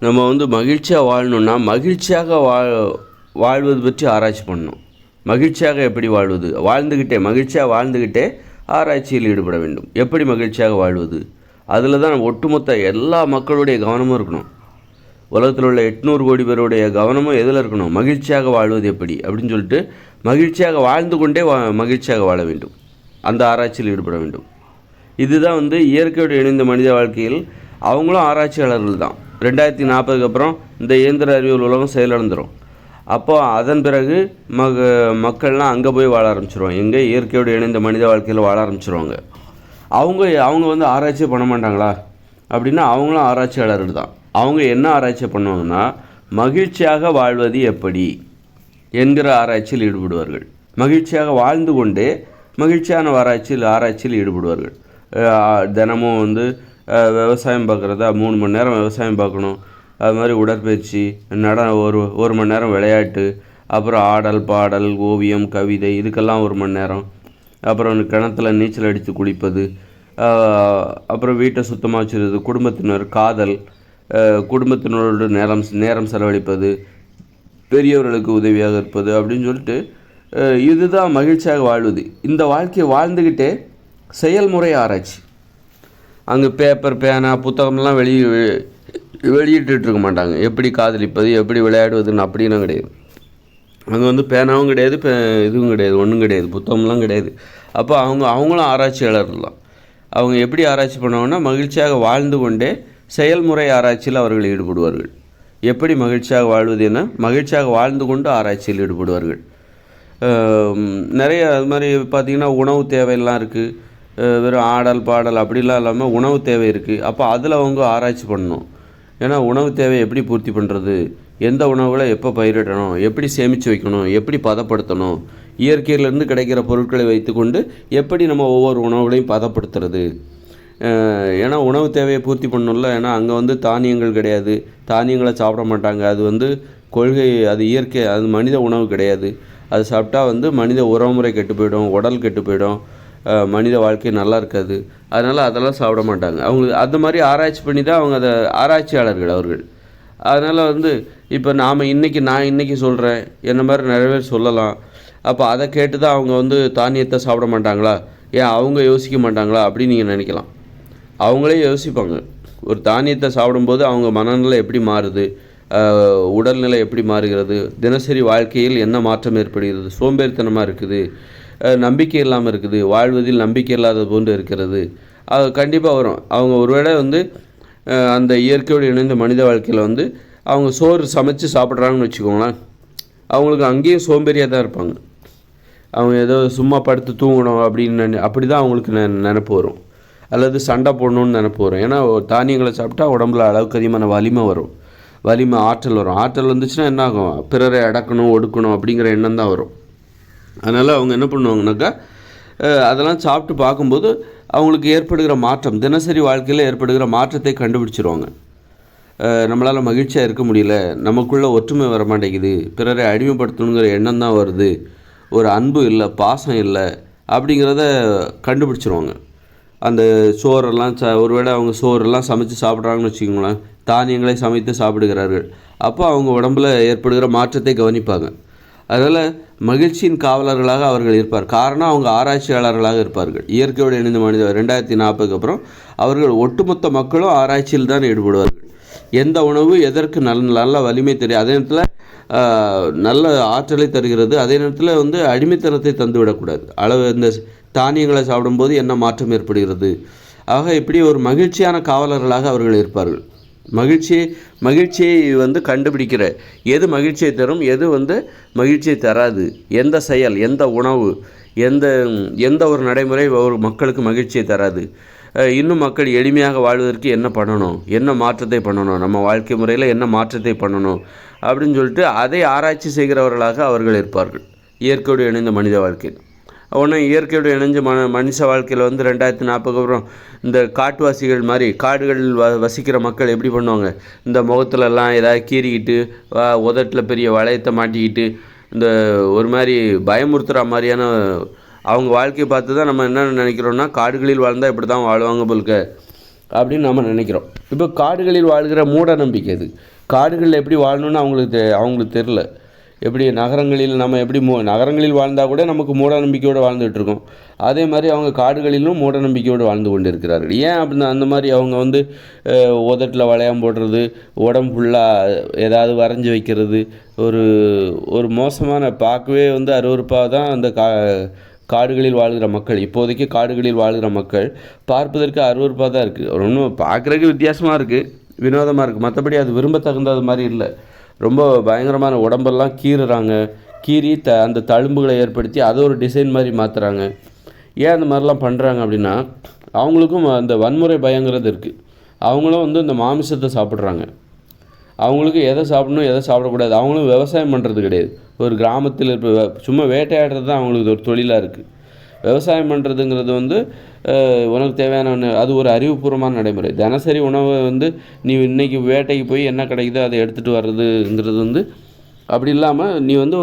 நம்ம மகிழ்ச்சியாக வாழணுன்னா மகிழ்ச்சியாக வாழ்வது பற்றி ஆராய்ச்சி பண்ணணும். மகிழ்ச்சியாக எப்படி வாழ்வது, மகிழ்ச்சியாக வாழ்ந்துக்கிட்டே ஆராய்ச்சியில் ஈடுபட வேண்டும். எப்படி மகிழ்ச்சியாக வாழ்வது, அதில் தான் ஒட்டுமொத்த எல்லா மக்களுடைய கவனமும் இருக்கணும். உலகத்தில் உள்ள 800 கோடி பேருடைய கவனமும் எதில் இருக்கணும், மகிழ்ச்சியாக வாழ்வது எப்படி அப்படின்னு சொல்லிட்டு மகிழ்ச்சியாக வாழ்ந்து கொண்டே மகிழ்ச்சியாக வாழ வேண்டும். அந்த ஆராய்ச்சியில் ஈடுபட வேண்டும். இதுதான் இயற்கையோடு இணைந்த மனித வாழ்க்கையில் அவங்களும் ஆராய்ச்சியாளர்கள் தான். 2040 அப்புறம் இந்த இயந்திர அறிவியல் உலகம் செயலிழந்துடும். அப்போது அதன் பிறகு மக்கள்லாம் அங்கே போய் வாழ ஆரம்பிச்சிருவாங்க. எங்கே இயற்கையோடு இணைந்த மனித வாழ்க்கையில் வாழ ஆரம்பிச்சிருவாங்க. அவங்க ஆராய்ச்சி பண்ண மாட்டாங்களா அப்படின்னா அவங்களும் ஆராய்ச்சியாளர்கள் தான். அவங்க என்ன ஆராய்ச்சி பண்ணுவாங்கன்னா மகிழ்ச்சியாக வாழ்வது எப்படி என்கிற ஆராய்ச்சியில் ஈடுபடுவார்கள். மகிழ்ச்சியாக வாழ்ந்து கொண்டே மகிழ்ச்சியான ஆராய்ச்சியில் ஈடுபடுவார்கள். தினமும் விவசாயம் பார்க்குறதா 3 மணி நேரம் விவசாயம் பார்க்கணும். அது மாதிரி உடற்பயிற்சி, ஒரு மணி நேரம் விளையாட்டு, அப்புறம் ஆடல் பாடல் ஓவியம் கவிதை இதுக்கெல்லாம் 1 மணி நேரம், அப்புறம் கிணத்துல நீச்சல் அடித்து குளிப்பது, அப்புறம் வீட்டை சுத்தமாக வச்சுருது, குடும்பத்தினர் காதல், குடும்பத்தினரோடு நேரம் செலவழிப்பது, பெரியவர்களுக்கு உதவியாக இருப்பது அப்படின்னு சொல்லிட்டு இதுதான் மகிழ்ச்சியாக வாழ்வது. இந்த வாழ்க்கையை வாழ்ந்துக்கிட்டே செயல்முறை ஆராய்ச்சி. அங்கே பேப்பர் பேனா புத்தகம்லாம் வெளியிட்டு இருக்க மாட்டாங்க. எப்படி காதலிப்பது, எப்படி விளையாடுவதுன்னு அப்படின்னும் கிடையாது. அங்கே பேனாவும் கிடையாது, இதுவும் கிடையாது, ஒன்றும் கிடையாது, புத்தகம்லாம் கிடையாது. அப்போ அவங்களும் ஆராய்ச்சியாளர்கள் தான். அவங்க எப்படி ஆராய்ச்சி பண்ணுவாங்கன்னா மகிழ்ச்சியாக வாழ்ந்து கொண்டே செயல்முறை ஆராய்ச்சியில் அவர்கள் ஈடுபடுவார்கள். எப்படி மகிழ்ச்சியாக வாழ்வது என மகிழ்ச்சியாக வாழ்ந்து கொண்டு ஆராய்ச்சியில் ஈடுபடுவார்கள். நிறைய அது மாதிரி பார்த்திங்கன்னா உணவு தேவையெல்லாம் இருக்குது. வெறும் ஆடல் பாடல் அப்படிலாம் இல்லாமல் உணவு தேவை இருக்குது. அப்போ அதில் அவங்க ஆராய்ச்சி பண்ணணும். ஏன்னா உணவு தேவை எப்படி பூர்த்தி பண்ணுறது, எந்த உணவுகளை எப்போ பயிரிடணும், எப்படி சேமித்து வைக்கணும், எப்படி பதப்படுத்தணும், இயற்கையிலேருந்து கிடைக்கிற பொருட்களை வைத்துக்கொண்டு எப்படி நம்ம ஒவ்வொரு உணவுகளையும் பதப்படுத்துறது. ஏன்னா உணவு தேவையை பூர்த்தி பண்ணணும்ல. ஏன்னா அங்கே தானியங்கள் கிடையாது, தானியங்களை சாப்பிட மாட்டாங்க. அது கொள்கை, அது இயற்கை, அது மனித உணவு கிடையாது. அது சாப்பிட்டா மனித உறவுமுறை கெட்டு போயிடும், உடல் கெட்டு போயிடும், மனித வாழ்க்கை நல்லா இருக்காது. அதனால் அதெல்லாம் சாப்பிட மாட்டாங்க. அவங்களுக்கு அந்த மாதிரி ஆராய்ச்சி பண்ணி தான் அவங்க அதை ஆராய்ச்சியாளர்கள் அவர்கள். அதனால் இப்போ நான் இன்றைக்கி சொல்கிறேன், என்ன மாதிரி நிறைய பேர் சொல்லலாம். அப்போ அதை கேட்டு தான் அவங்க தானியத்தை சாப்பிட மாட்டாங்களா, ஏன் அவங்க யோசிக்க மாட்டாங்களா அப்படின்னு நீங்கள் நினைக்கலாம். அவங்களே யோசிப்பாங்க. ஒரு தானியத்தை சாப்பிடும்போது அவங்க மனநிலை எப்படி மாறுது, உடல்நிலை எப்படி மாறுகிறது, தினசரி வாழ்க்கையில் என்ன மாற்றம் ஏற்படுகிறது, சோம்பேறித்தனமாக இருக்குது, நம்பிக்கை இல்லாமல் இருக்குது, வாழ்வதில் நம்பிக்கை இல்லாத போன்று இருக்கிறது, அது கண்டிப்பாக வரும். அவங்க ஒருவேளை அந்த இயற்கையோடு இணைந்த மனித வாழ்க்கையில் அவங்க சோறு சமைச்சு சாப்பிட்றாங்கன்னு வச்சுக்கோங்களேன், அவங்களுக்கு அங்கேயும் சோம்பேறியாக தான் இருப்பாங்க. அவங்க ஏதோ சும்மா படுத்து தூங்கணும் அப்படி தான் அவங்களுக்கு நினைப்பு வரும். அல்லது சண்டை போடணுன்னு நினைப்பு வரும். ஏன்னா தானியங்களை சாப்பிட்டா உடம்புல அளவுக்கு அதிகமான வலிமை வரும், ஆற்றல் வரும். ஆற்றல் வந்துச்சுன்னா என்ன ஆகும், பிறரை அடக்கணும் ஒடுக்கணும் அப்படிங்கிற எண்ணம் தான் வரும். அதனால் அவங்க என்ன பண்ணுவாங்கனாக்கா அதெல்லாம் சாப்பிட்டு பார்க்கும்போது அவங்களுக்கு ஏற்படுகிற மாற்றம், தினசரி வாழ்க்கையில் ஏற்படுகிற மாற்றத்தை கண்டுபிடிச்சிருவாங்க. நம்மளால் மகிழ்ச்சியாக இருக்க முடியல, நமக்குள்ளே ஒற்றுமை வர மாட்டேங்குது, பிறரை அடிமைப்படுத்தணுங்கிற எண்ணம் தான் வருது, ஒரு அன்பு இல்லை, பாசம் இல்லை அப்படிங்கிறத கண்டுபிடிச்சிருவாங்க. அந்த சோறெல்லாம் ஒருவேளை அவங்க சோறெல்லாம் சமைச்சு சாப்பிட்றாங்கன்னு வச்சுக்கோங்களேன், தானியங்களை சமைத்து சாப்பிடுகிறார்கள். அப்போ அவங்க உடம்பில் ஏற்படுகிற மாற்றத்தை கவனிப்பாங்க. அதனால் மகிழ்ச்சியின் காவலர்களாக அவர்கள் இருப்பார். காரணம் அவங்க ஆராய்ச்சியாளர்களாக இருப்பார்கள். இயற்கையோடு இணைந்த மனிதர் 2040 அப்புறம் அவர்கள் ஒட்டுமொத்த மக்களும் ஆராய்ச்சியில் தான் ஈடுபடுவார்கள். எந்த உணவு எதற்கு நல்ல வலிமை தெரியும், அதே நேரத்தில் நல்ல ஆற்றலை தருகிறது, அதே நேரத்தில் அடிமைத்தனத்தை தந்து விடக்கூடாது. இந்த தானியங்களை சாப்பிடும்போது என்ன மாற்றம் ஏற்படுகிறது. ஆக இப்படி ஒரு மகிழ்ச்சியான காவலர்களாக அவர்கள் இருப்பார்கள். மகிழ்ச்சியை கண்டுபிடிக்கிற எது மகிழ்ச்சியை தரும், எது மகிழ்ச்சியை தராது, எந்த செயல், எந்த உணவு, எந்த ஒரு நடைமுறை ஒரு மக்களுக்கு மகிழ்ச்சியை தராது, இன்னும் மக்கள் எளிமையாக வாழ்வதற்கு என்ன பண்ணணும், என்ன மாற்றத்தை பண்ணணும், நம்ம வாழ்க்கை முறையில் என்ன மாற்றத்தை பண்ணணும் அப்படின்னு சொல்லிட்டு அதை ஆராய்ச்சி செய்கிறவர்களாக அவர்கள் இருப்பார்கள். இயற்கையோடு இணைந்த மனித வாழ்க்கையில் இயற்கையோடு இணைஞ்ச மனுஷ வாழ்க்கையில் 2040 அப்புறம் இந்த காட்டுவாசிகள் மாதிரி காடுகளில் வசிக்கிற மக்கள் எப்படி பண்ணுவாங்க, இந்த முகத்துலலாம் ஏதாவது கீறிக்கிட்டு உதட்டில் பெரிய வளையத்தை மாட்டிக்கிட்டு இந்த ஒரு மாதிரி பயமுறுத்துகிற மாதிரியான அவங்க வாழ்க்கையை பார்த்து தான் நம்ம என்ன நினைக்கிறோன்னா காடுகளில் வாழ்ந்தால் இப்படி தான் வாழ்வாங்க போல்க அப்படின்னு நம்ம நினைக்கிறோம். இப்போ காடுகளில் வாழ்கிற மூட நம்பிக்கை இது. காடுகளில் எப்படி வாழணும்னு அவங்களுக்கு தெரில. எப்படி நகரங்களில் நம்ம எப்படி நகரங்களில் வாழ்ந்தால் கூட நமக்கு மூட நம்பிக்கையோடு வாழ்ந்துகிட்டு இருக்கோம். அதே மாதிரி அவங்க காடுகளிலும் மூட நம்பிக்கையோடு வாழ்ந்து கொண்டு இருக்கிறார்கள். ஏன் அப்படின்னா அந்த மாதிரி அவங்க வந்து உதட்டில் வளையம் போடுறது, உடம்பு ஃபுல்லாக ஏதாவது வரைஞ்சி வைக்கிறது, ஒரு மோசமான பார்க்கவே வந்து அருவருப்பாக தான் அந்த காடுகளில் வாழ்கிற மக்கள், இப்போதைக்கு காடுகளில் வாழ்கிற மக்கள் பார்ப்பதற்கு அருவருப்பாக தான் இருக்குது. ஒன்றும் பார்க்குறதுக்கு வித்தியாசமாக இருக்குது, வினோதமாக இருக்குது. மற்றபடி அது விரும்பத்தகுந்தது மாதிரி இல்லை. ரொம்ப பயங்கரமான உடம்பெல்லாம் கீறுறாங்க. கீறி அந்த தழும்புகளை ஏற்படுத்தி அதை ஒரு டிசைன் மாதிரி மாற்றுறாங்க. ஏன் அந்த மாதிரிலாம் பண்ணுறாங்க அப்படின்னா அவங்களுக்கும் அந்த வன்முறை பயங்கிறது இருக்குது. அவங்களும் வந்து இந்த மாமிசத்தை சாப்பிட்றாங்க. அவங்களுக்கு எதை சாப்பிடணும் எதை சாப்பிடக்கூடாது. அவங்களும் விவசாயம் பண்ணுறது கிடையாது. ஒரு கிராமத்தில் சும்மா வேட்டையாடுறது தான் அவங்களுக்கு ஒரு தொழிலாக இருக்குது. விவசாயம் பண்ணுறதுங்கிறது வந்து உனக்கு தேவையான அது ஒரு அறிவுபூர்வமான நடைமுறை. தினசரி உணவை வந்து நீ இன்றைக்கி வேட்டைக்கு போய் என்ன கிடைக்குதோ அதை எடுத்துகிட்டு வர்றதுங்கிறது வந்து அப்படி இல்லாமல் நீ வந்து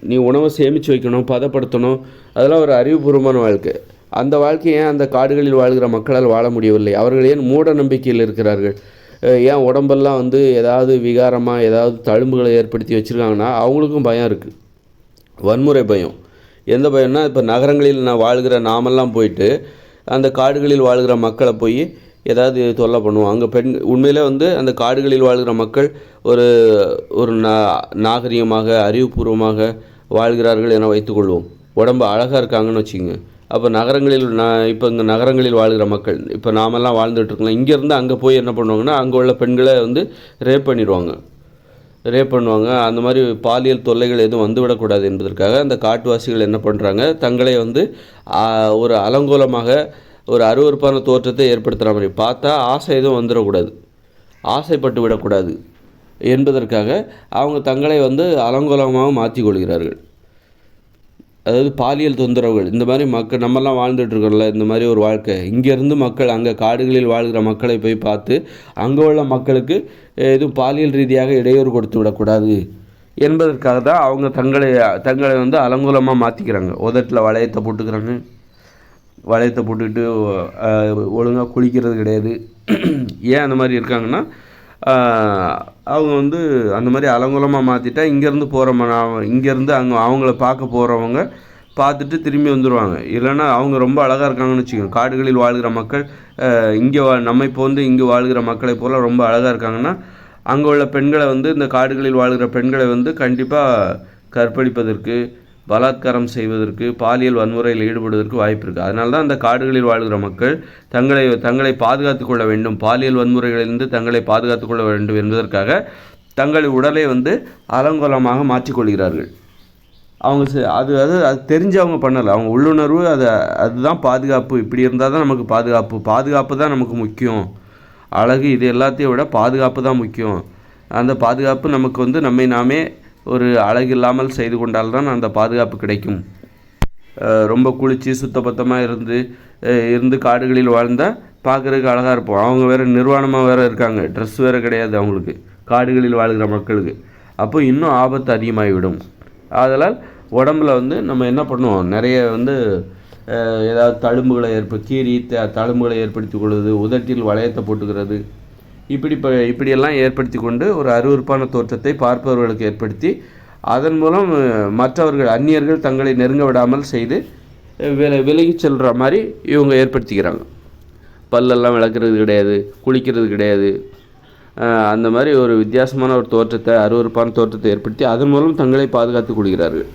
நீ உணவை சேமித்து வைக்கணும், பதப்படுத்தணும். அதெல்லாம் ஒரு அறிவுபூர்வமான வாழ்க்கை. அந்த வாழ்க்கையை ஏன் அந்த காடுகளில் வாழ்கிற மக்களால் வாழ முடியவில்லை? அவர்கள் ஏன் மூட நம்பிக்கையில் இருக்கிறார்கள்? ஏன் உடம்பெல்லாம் வந்து ஏதாவது விகாரமாக ஏதாவது தழும்புகளை ஏற்படுத்தி வச்சுருக்காங்கன்னா அவங்களுக்கும் பயம் இருக்குது. வன்முறை பயம். எந்த பயம்னா இப்போ நகரங்களில் நாமெல்லாம் போயிட்டு அந்த காடுகளில் வாழ்கிற மக்களை போய் ஏதாவது தொல்லை பண்ணுவோம். அங்கே உண்மையிலே வந்து அந்த காடுகளில் வாழ்கிற மக்கள் ஒரு நாகரிகமாக அறிவுபூர்வமாக வாழ்கிறார்கள் என வைத்துக்கொள்வோம். உடம்பு அழகாக இருக்காங்கன்னு வச்சுக்கோங்க. அப்போ இப்போ இங்கே நகரங்களில் வாழ்கிற மக்கள், இப்போ நாமெல்லாம் வாழ்ந்துட்டுருக்கலாம், இங்கேருந்து அங்கே போய் என்ன பண்ணுவாங்கன்னா அங்கே உள்ள பெண்களை வந்து ரேப் பண்ணுவாங்க. அந்த மாதிரி பாலியல் தொல்லைகள் எதுவும் வந்துவிடக்கூடாது என்பதற்காக அந்த காட்டுவாசிகள் என்ன பண்ணுறாங்க, தங்களை வந்து ஒரு அலங்கோலமாக ஒரு அருவருப்பான தோற்றத்தை ஏற்படுத்துகிற மாதிரி பார்த்தா ஆசை எதுவும் வந்துடக்கூடாது, ஆசைப்பட்டு விடக்கூடாது என்பதற்காக அவங்க தங்களை வந்து அலங்கோலமாக மாற்றிக்கொள்கிறார்கள். அதாவது பாலியல் தொந்தரவுகள் இந்த மாதிரி நம்மெல்லாம் வாழ்ந்துட்டுருக்கோம்ல, இந்த மாதிரி ஒரு வாழ்க்கை. இங்கேருந்து மக்கள் அங்கே காடுகளில் வாழ்கிற மக்களை போய் பார்த்து அங்கே உள்ள மக்களுக்கு எதுவும் பாலியல் ரீதியாக இடையூறு கொடுத்து விடக்கூடாது என்பதற்காக தான் அவங்க தங்களை வந்து அலங்கோலமாக மாற்றிக்கிறாங்க. உதட்டில் வளையத்தை போட்டுக்கிட்டு ஒழுங்காக குளிக்கிறது கிடையாது. ஏன் அந்த மாதிரி இருக்காங்கன்னா அவங்க வந்து அந்த மாதிரி அலங்கோலமாக மாற்றிட்டா இங்கேருந்து அவங்கள பார்க்க போகிறவங்க பார்த்துட்டு திரும்பி வந்துடுவாங்க. இல்லைன்னா அவங்க ரொம்ப அழகாக இருக்காங்கன்னு வச்சுக்கோங்க. காடுகளில் வாழ்கிற மக்கள் நம்ம இப்போ வந்து இங்கே வாழ்கிற மக்களை போல் ரொம்ப அழகாக இருக்காங்கன்னா அங்கே உள்ள பெண்களை வந்து இந்த காடுகளில் வாழ்கிற பெண்களை வந்து கண்டிப்பாக கற்பழிப்பதற்கு, பலாத்காரம் செய்வதற்கு, பாலியல் வன்முறையில் ஈடுபடுவதற்கு வாய்ப்பு இருக்குது. அதனால தான் அந்த காடுகளில் வாழ்கிற மக்கள் தங்களை பாதுகாத்து கொள்ள வேண்டும், பாலியல் வன்முறைகளிலிருந்து தங்களை பாதுகாத்து கொள்ள வேண்டும் என்பதற்காக தங்கள் உடலை வந்து அலங்கோலமாக மாற்றிக்கொள்கிறார்கள். அது தெரிஞ்சு அவங்க பண்ணலை. அவங்க உள்ளுணர்வு அதுதான் பாதுகாப்பு. இப்படி இருந்தால் தான் நமக்கு பாதுகாப்பு தான் நமக்கு முக்கியம். அழகு இது எல்லாத்தையும் விட பாதுகாப்பு தான் முக்கியம். அந்த பாதுகாப்பு நமக்கு வந்து நாமே ஒரு அழகில்லாமல் செய்து கொண்டால்தான் அந்த பாதுகாப்பு கிடைக்கும். ரொம்ப குளித்து சுத்தபத்தமாக இருந்து காடுகளில் வாழ்ந்தால் பார்க்குறதுக்கு அழகாக இருப்போம். அவங்க வேறு நிர்வாணமாக வேறு இருக்காங்க, ட்ரெஸ் வேறு கிடையாது அவங்களுக்கு, காடுகளில் வாழ்கிற மக்களுக்கு. அப்போ இன்னும் ஆபத்து அதிகமாகிவிடும். அதனால் உடம்புல வந்து நம்ம என்ன பண்ணுவோம், நிறைய வந்து ஏதாவது தழும்புகளை தழும்புகளை ஏற்படுத்தி கொள்வது, உதட்டில் வளையத்தை போட்டுக்கிறது, இப்படியெல்லாம் ஏற்படுத்தி கொண்டு ஒரு அருவருப்பான தோற்றத்தை பார்ப்பவர்களுக்கு ஏற்படுத்தி அதன் மூலம் மற்றவர்கள் அந்நியர்கள் தங்களை நெருங்க விடாமல் செய்து விலகி செல்கிற மாதிரி இவங்க ஏற்படுத்திக்கிறாங்க. பல்லெல்லாம் விளக்குறது கிடையாது, குளிக்கிறது கிடையாது. அந்த மாதிரி ஒரு வித்தியாசமான ஒரு தோற்றத்தை, அருவருப்பான தோற்றத்தை ஏற்படுத்தி அதன் மூலம் தங்களை பாதுகாத்துக் கொள்கிறார்கள்.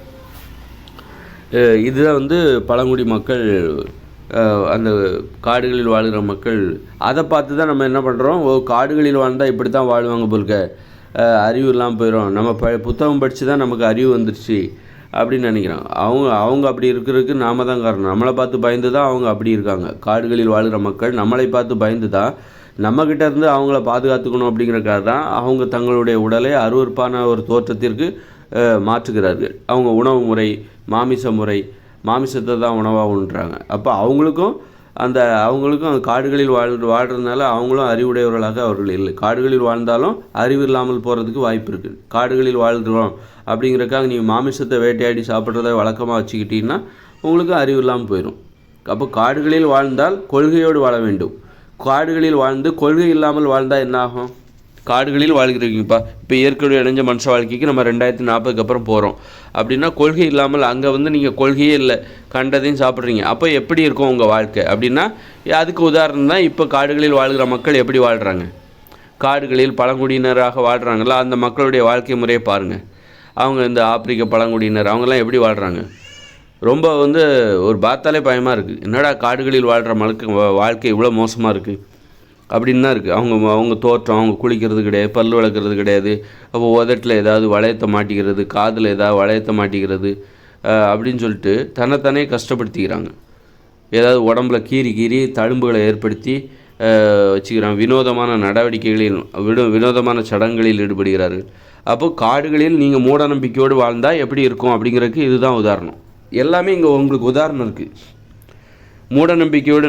இதுதான் வந்து பழங்குடி மக்கள், அந்த காடுகளில் வாழ்கிற மக்கள். அதை பார்த்து தான் நம்ம என்ன பண்ணுறோம், காடுகளில் வாழ்ந்தால் இப்படி தான் வாழ்வாங்க போல்க, அறிவு இல்லாமல் போயிடும், நம்ம புத்தகம் படித்து தான் நமக்கு அறிவு வந்துடுச்சு அப்படின்னு நினைக்கிறாங்க. அவங்க அப்படி இருக்கிறதுக்கு நாம தான் காரணம். நம்மளை பார்த்து பயந்து தான் அவங்க அப்படி இருக்காங்க. காடுகளில் வாழ்கிற மக்கள் நம்மளை பார்த்து பயந்து தான் நம்மக்கிட்ட இருந்து அவங்கள பாதுகாத்துக்கணும் அப்படிங்கிறக்காக தான் அவங்க தங்களுடைய உடலை அருவருப்பான ஒரு தோற்றத்திற்கு மாற்றுகிறார்கள். அவங்க உணவு முறை, மாமிசத்தை தான் உணவாக உண்றாங்க. அப்போ அவங்களுக்கும் அந்த அவங்களுக்கும் அந்த காடுகளில் வாழ்கிறதுனால அவங்களும் அறிவுடையவர்களாக அவர்கள் இல்லை. காடுகளில் வாழ்ந்தாலும் அறிவு இல்லாமல் போகிறதுக்கு வாய்ப்பு இருக்குது. காடுகளில் வாழ்கிறோம் அப்படிங்கிறக்காக நீங்கள் மாமிசத்தை வேட்டையாடி சாப்பிட்றத வழக்கமாக வச்சுக்கிட்டீங்கன்னா உங்களுக்கும் அறிவு இல்லாமல் போயிடும். அப்போ காடுகளில் வாழ்ந்தால் கொள்கையோடு வாழ வேண்டும். காடுகளில் வாழ்ந்து கொள்கை இல்லாமல் வாழ்ந்தால் என்ன ஆகும்? காடுகளில் வாழ்கிறீங்கப்பா, இப்போ இயற்கையோடு இணைஞ்ச மனுஷ வாழ்க்கைக்கு நம்ம 2040 அப்புறம் போகிறோம் அப்படின்னா கொள்கை இல்லாமல் அங்கே நீங்கள் கொள்கையே இல்லை, கண்டதையும் சாப்பிட்றீங்க. அப்போ எப்படி இருக்கும் உங்கள் வாழ்க்கை அப்படின்னா அதுக்கு உதாரணம் தான் இப்போ காடுகளில் வாழ்கிற மக்கள் எப்படி வாழ்கிறாங்க. காடுகளில் பழங்குடியினராக வாழ்கிறாங்களா, அந்த மக்களுடைய வாழ்க்கை முறையை பாருங்கள். அவங்க இந்த ஆப்பிரிக்க பழங்குடியினர் அவங்கெல்லாம் எப்படி வாழ்கிறாங்க. ரொம்ப ஒரு பார்த்தாலே பயமாக இருக்குது. என்னடா காடுகளில் வாழ்கிற வாழ்க்கை இவ்வளோ மோசமாக இருக்குது அப்படின்னு தான் இருக்குது. அவங்க தோற்றம், அவங்க குளிக்கிறது கிடையாது, பல் வளர்க்குறது கிடையாது. அப்போ உதட்டில் ஏதாவது வளையத்தை மாட்டிக்கிறது, காதில் ஏதாவது வளையத்தை மாட்டிக்கிறது அப்படின்னு சொல்லிட்டு தன்னைத்தானே கஷ்டப்படுத்திக்கிறாங்க. ஏதாவது உடம்புல கீறி தழும்புகளை ஏற்படுத்தி வச்சுக்கிறாங்க. வினோதமான நடவடிக்கைகளில் வினோதமான சடங்குகளில் ஈடுபடுகிறார்கள். அப்போது காடுகளில் நீங்கள் மூட நம்பிக்கையோடு வாழ்ந்தால் எப்படி இருக்கும் அப்படிங்கிறதுக்கு இதுதான் உதாரணம். எல்லாமே இங்கே உங்களுக்கு உதாரணம் இருக்குது. மூட நம்பிக்கையோடு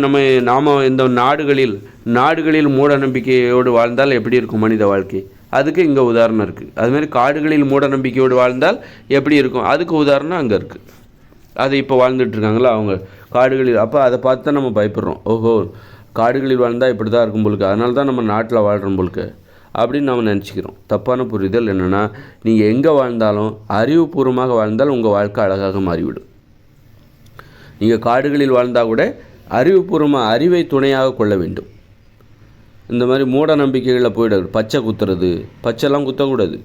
நாம் இந்த நாடுகளில் மூட நம்பிக்கையோடு வாழ்ந்தால் எப்படி இருக்கும் மனித வாழ்க்கை, அதுக்கு இங்கே உதாரணம் இருக்குது. அதுமாதிரி காடுகளில் மூட நம்பிக்கையோடு வாழ்ந்தால் எப்படி இருக்கும், அதுக்கு உதாரணம் அங்கே இருக்குது. அதை இப்போ வாழ்ந்துட்டுருக்காங்களா அவங்க காடுகளில். அப்போ அதை பார்த்து தான் நம்ம பயப்படுறோம். ஓஹோ, காடுகளில் வாழ்ந்தால் இப்படி தான் இருக்கும் போலுக்கு, அதனால தான் நம்ம நாட்டில் வாழ்கிறோம் போலுக்கு அப்படின்னு நம்ம நினச்சிக்கிறோம். தப்பான புரிதல் என்னென்னா, நீங்கள் எங்கே வாழ்ந்தாலும் அறிவுபூர்வமாக வாழ்ந்தால் உங்கள் வாழ்க்கை அழகாக மாறிவிடும். நீங்கள் காடுகளில் வாழ்ந்தால் கூட அறிவுபூர்வமாக அறிவை துணையாக கொள்ள வேண்டும். இந்த மாதிரி மூட நம்பிக்கைகளில் போயிடாது. பச்சை குத்துறது, பச்சைலாம் குத்தக்கூடாது.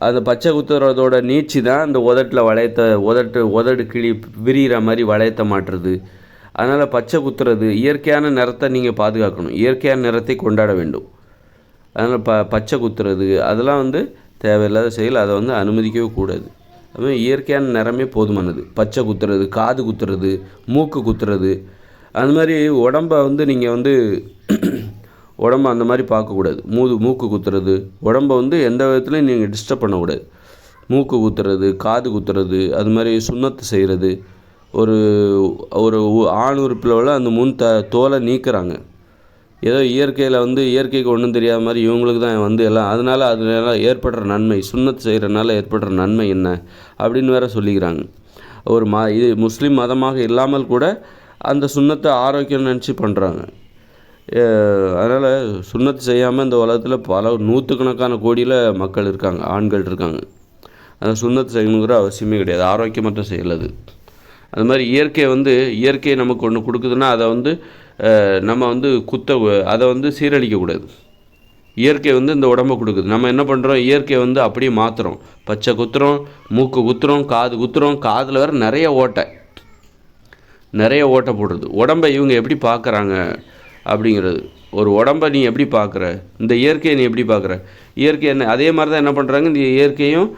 அந்த பச்சை குத்துறதோட நீட்சி தான் அந்த உதடு கிளி விரிகிற மாதிரி வளையத்தை மாட்டுறது. அதனால் பச்சை குத்துறது, இயற்கையான நிறத்தை நீங்கள் பாதுகாக்கணும், இயற்கையான நிறத்தை கொண்டாட வேண்டும். அதனால் பச்சை குத்துறது அதெல்லாம் தேவையில்லாத செயல், அதை அனுமதிக்கவே கூடாது. அதுமாதிரி இயற்கையான நிறமே போதுமானது. பச்சை குத்துறது, காது குத்துறது, மூக்கு குத்துறது, அந்த மாதிரி உடம்பை நீங்கள் உடம்பை அந்த மாதிரி பார்க்கக்கூடாது. மூக்கு குத்துறது, உடம்பை எந்த விதத்துலையும் நீங்கள் டிஸ்டர்ப் பண்ணக்கூடாது. மூக்கு குத்துறது, காது குத்துறது, அது மாதிரி சுண்ணத்து செய்கிறது. ஒரு ஒரு ஆண் உறுப்பில் உள்ள அந்த தோலை நீக்கிறாங்க. ஏதோ இயற்கையில் இயற்கைக்கு ஒன்றும் தெரியாத மாதிரி இவங்களுக்கு தான் எல்லாம். அதனால் ஏற்படுற நன்மை, சுன்னத் செய்கிறனால ஏற்படுற நன்மை என்ன அப்படின்னு வேற சொல்லிக்கிறாங்க. இது முஸ்லீம் மதமாக இல்லாமல் கூட அந்த சுன்னத்தை ஆரோக்கியம் நினச்சி பண்ணுறாங்க. அதனால் சுன்னத்து செய்யாமல் இந்த உலகத்தில் பல நூற்றுக்கணக்கான கோடியில் மக்கள் இருக்காங்க, ஆண்கள் இருக்காங்க. அந்த சுன்னத்து செய்யணுங்கிற அவசியமே கிடையாது, ஆரோக்கியமற்ற செயல் அது. அது மாதிரி இயற்கை நமக்கு ஒன்று கொடுக்குதுன்னா அதை நம்ம அதை சீரழிக்கக்கூடாது. இயற்கை இந்த உடம்பை கொடுக்குது, நம்ம என்ன பண்ணுறோம், இயற்கை அப்படியே மாற்றுறோம். பச்சை குத்துறோம், மூக்கு குத்துறோம், காது குத்துறோம், காதில் வேறு நிறைய ஓட்டை போடுறது. உடம்பை இவங்க எப்படி பார்க்குறாங்க அப்படிங்கிறது. ஒரு உடம்பை நீ எப்படி பார்க்குற, இந்த இயற்கையை நீ எப்படி பார்க்குற, இயற்கை என்ன அதே மாதிரி தான் என்ன பண்ணுறாங்க. இந்த இயற்கையும்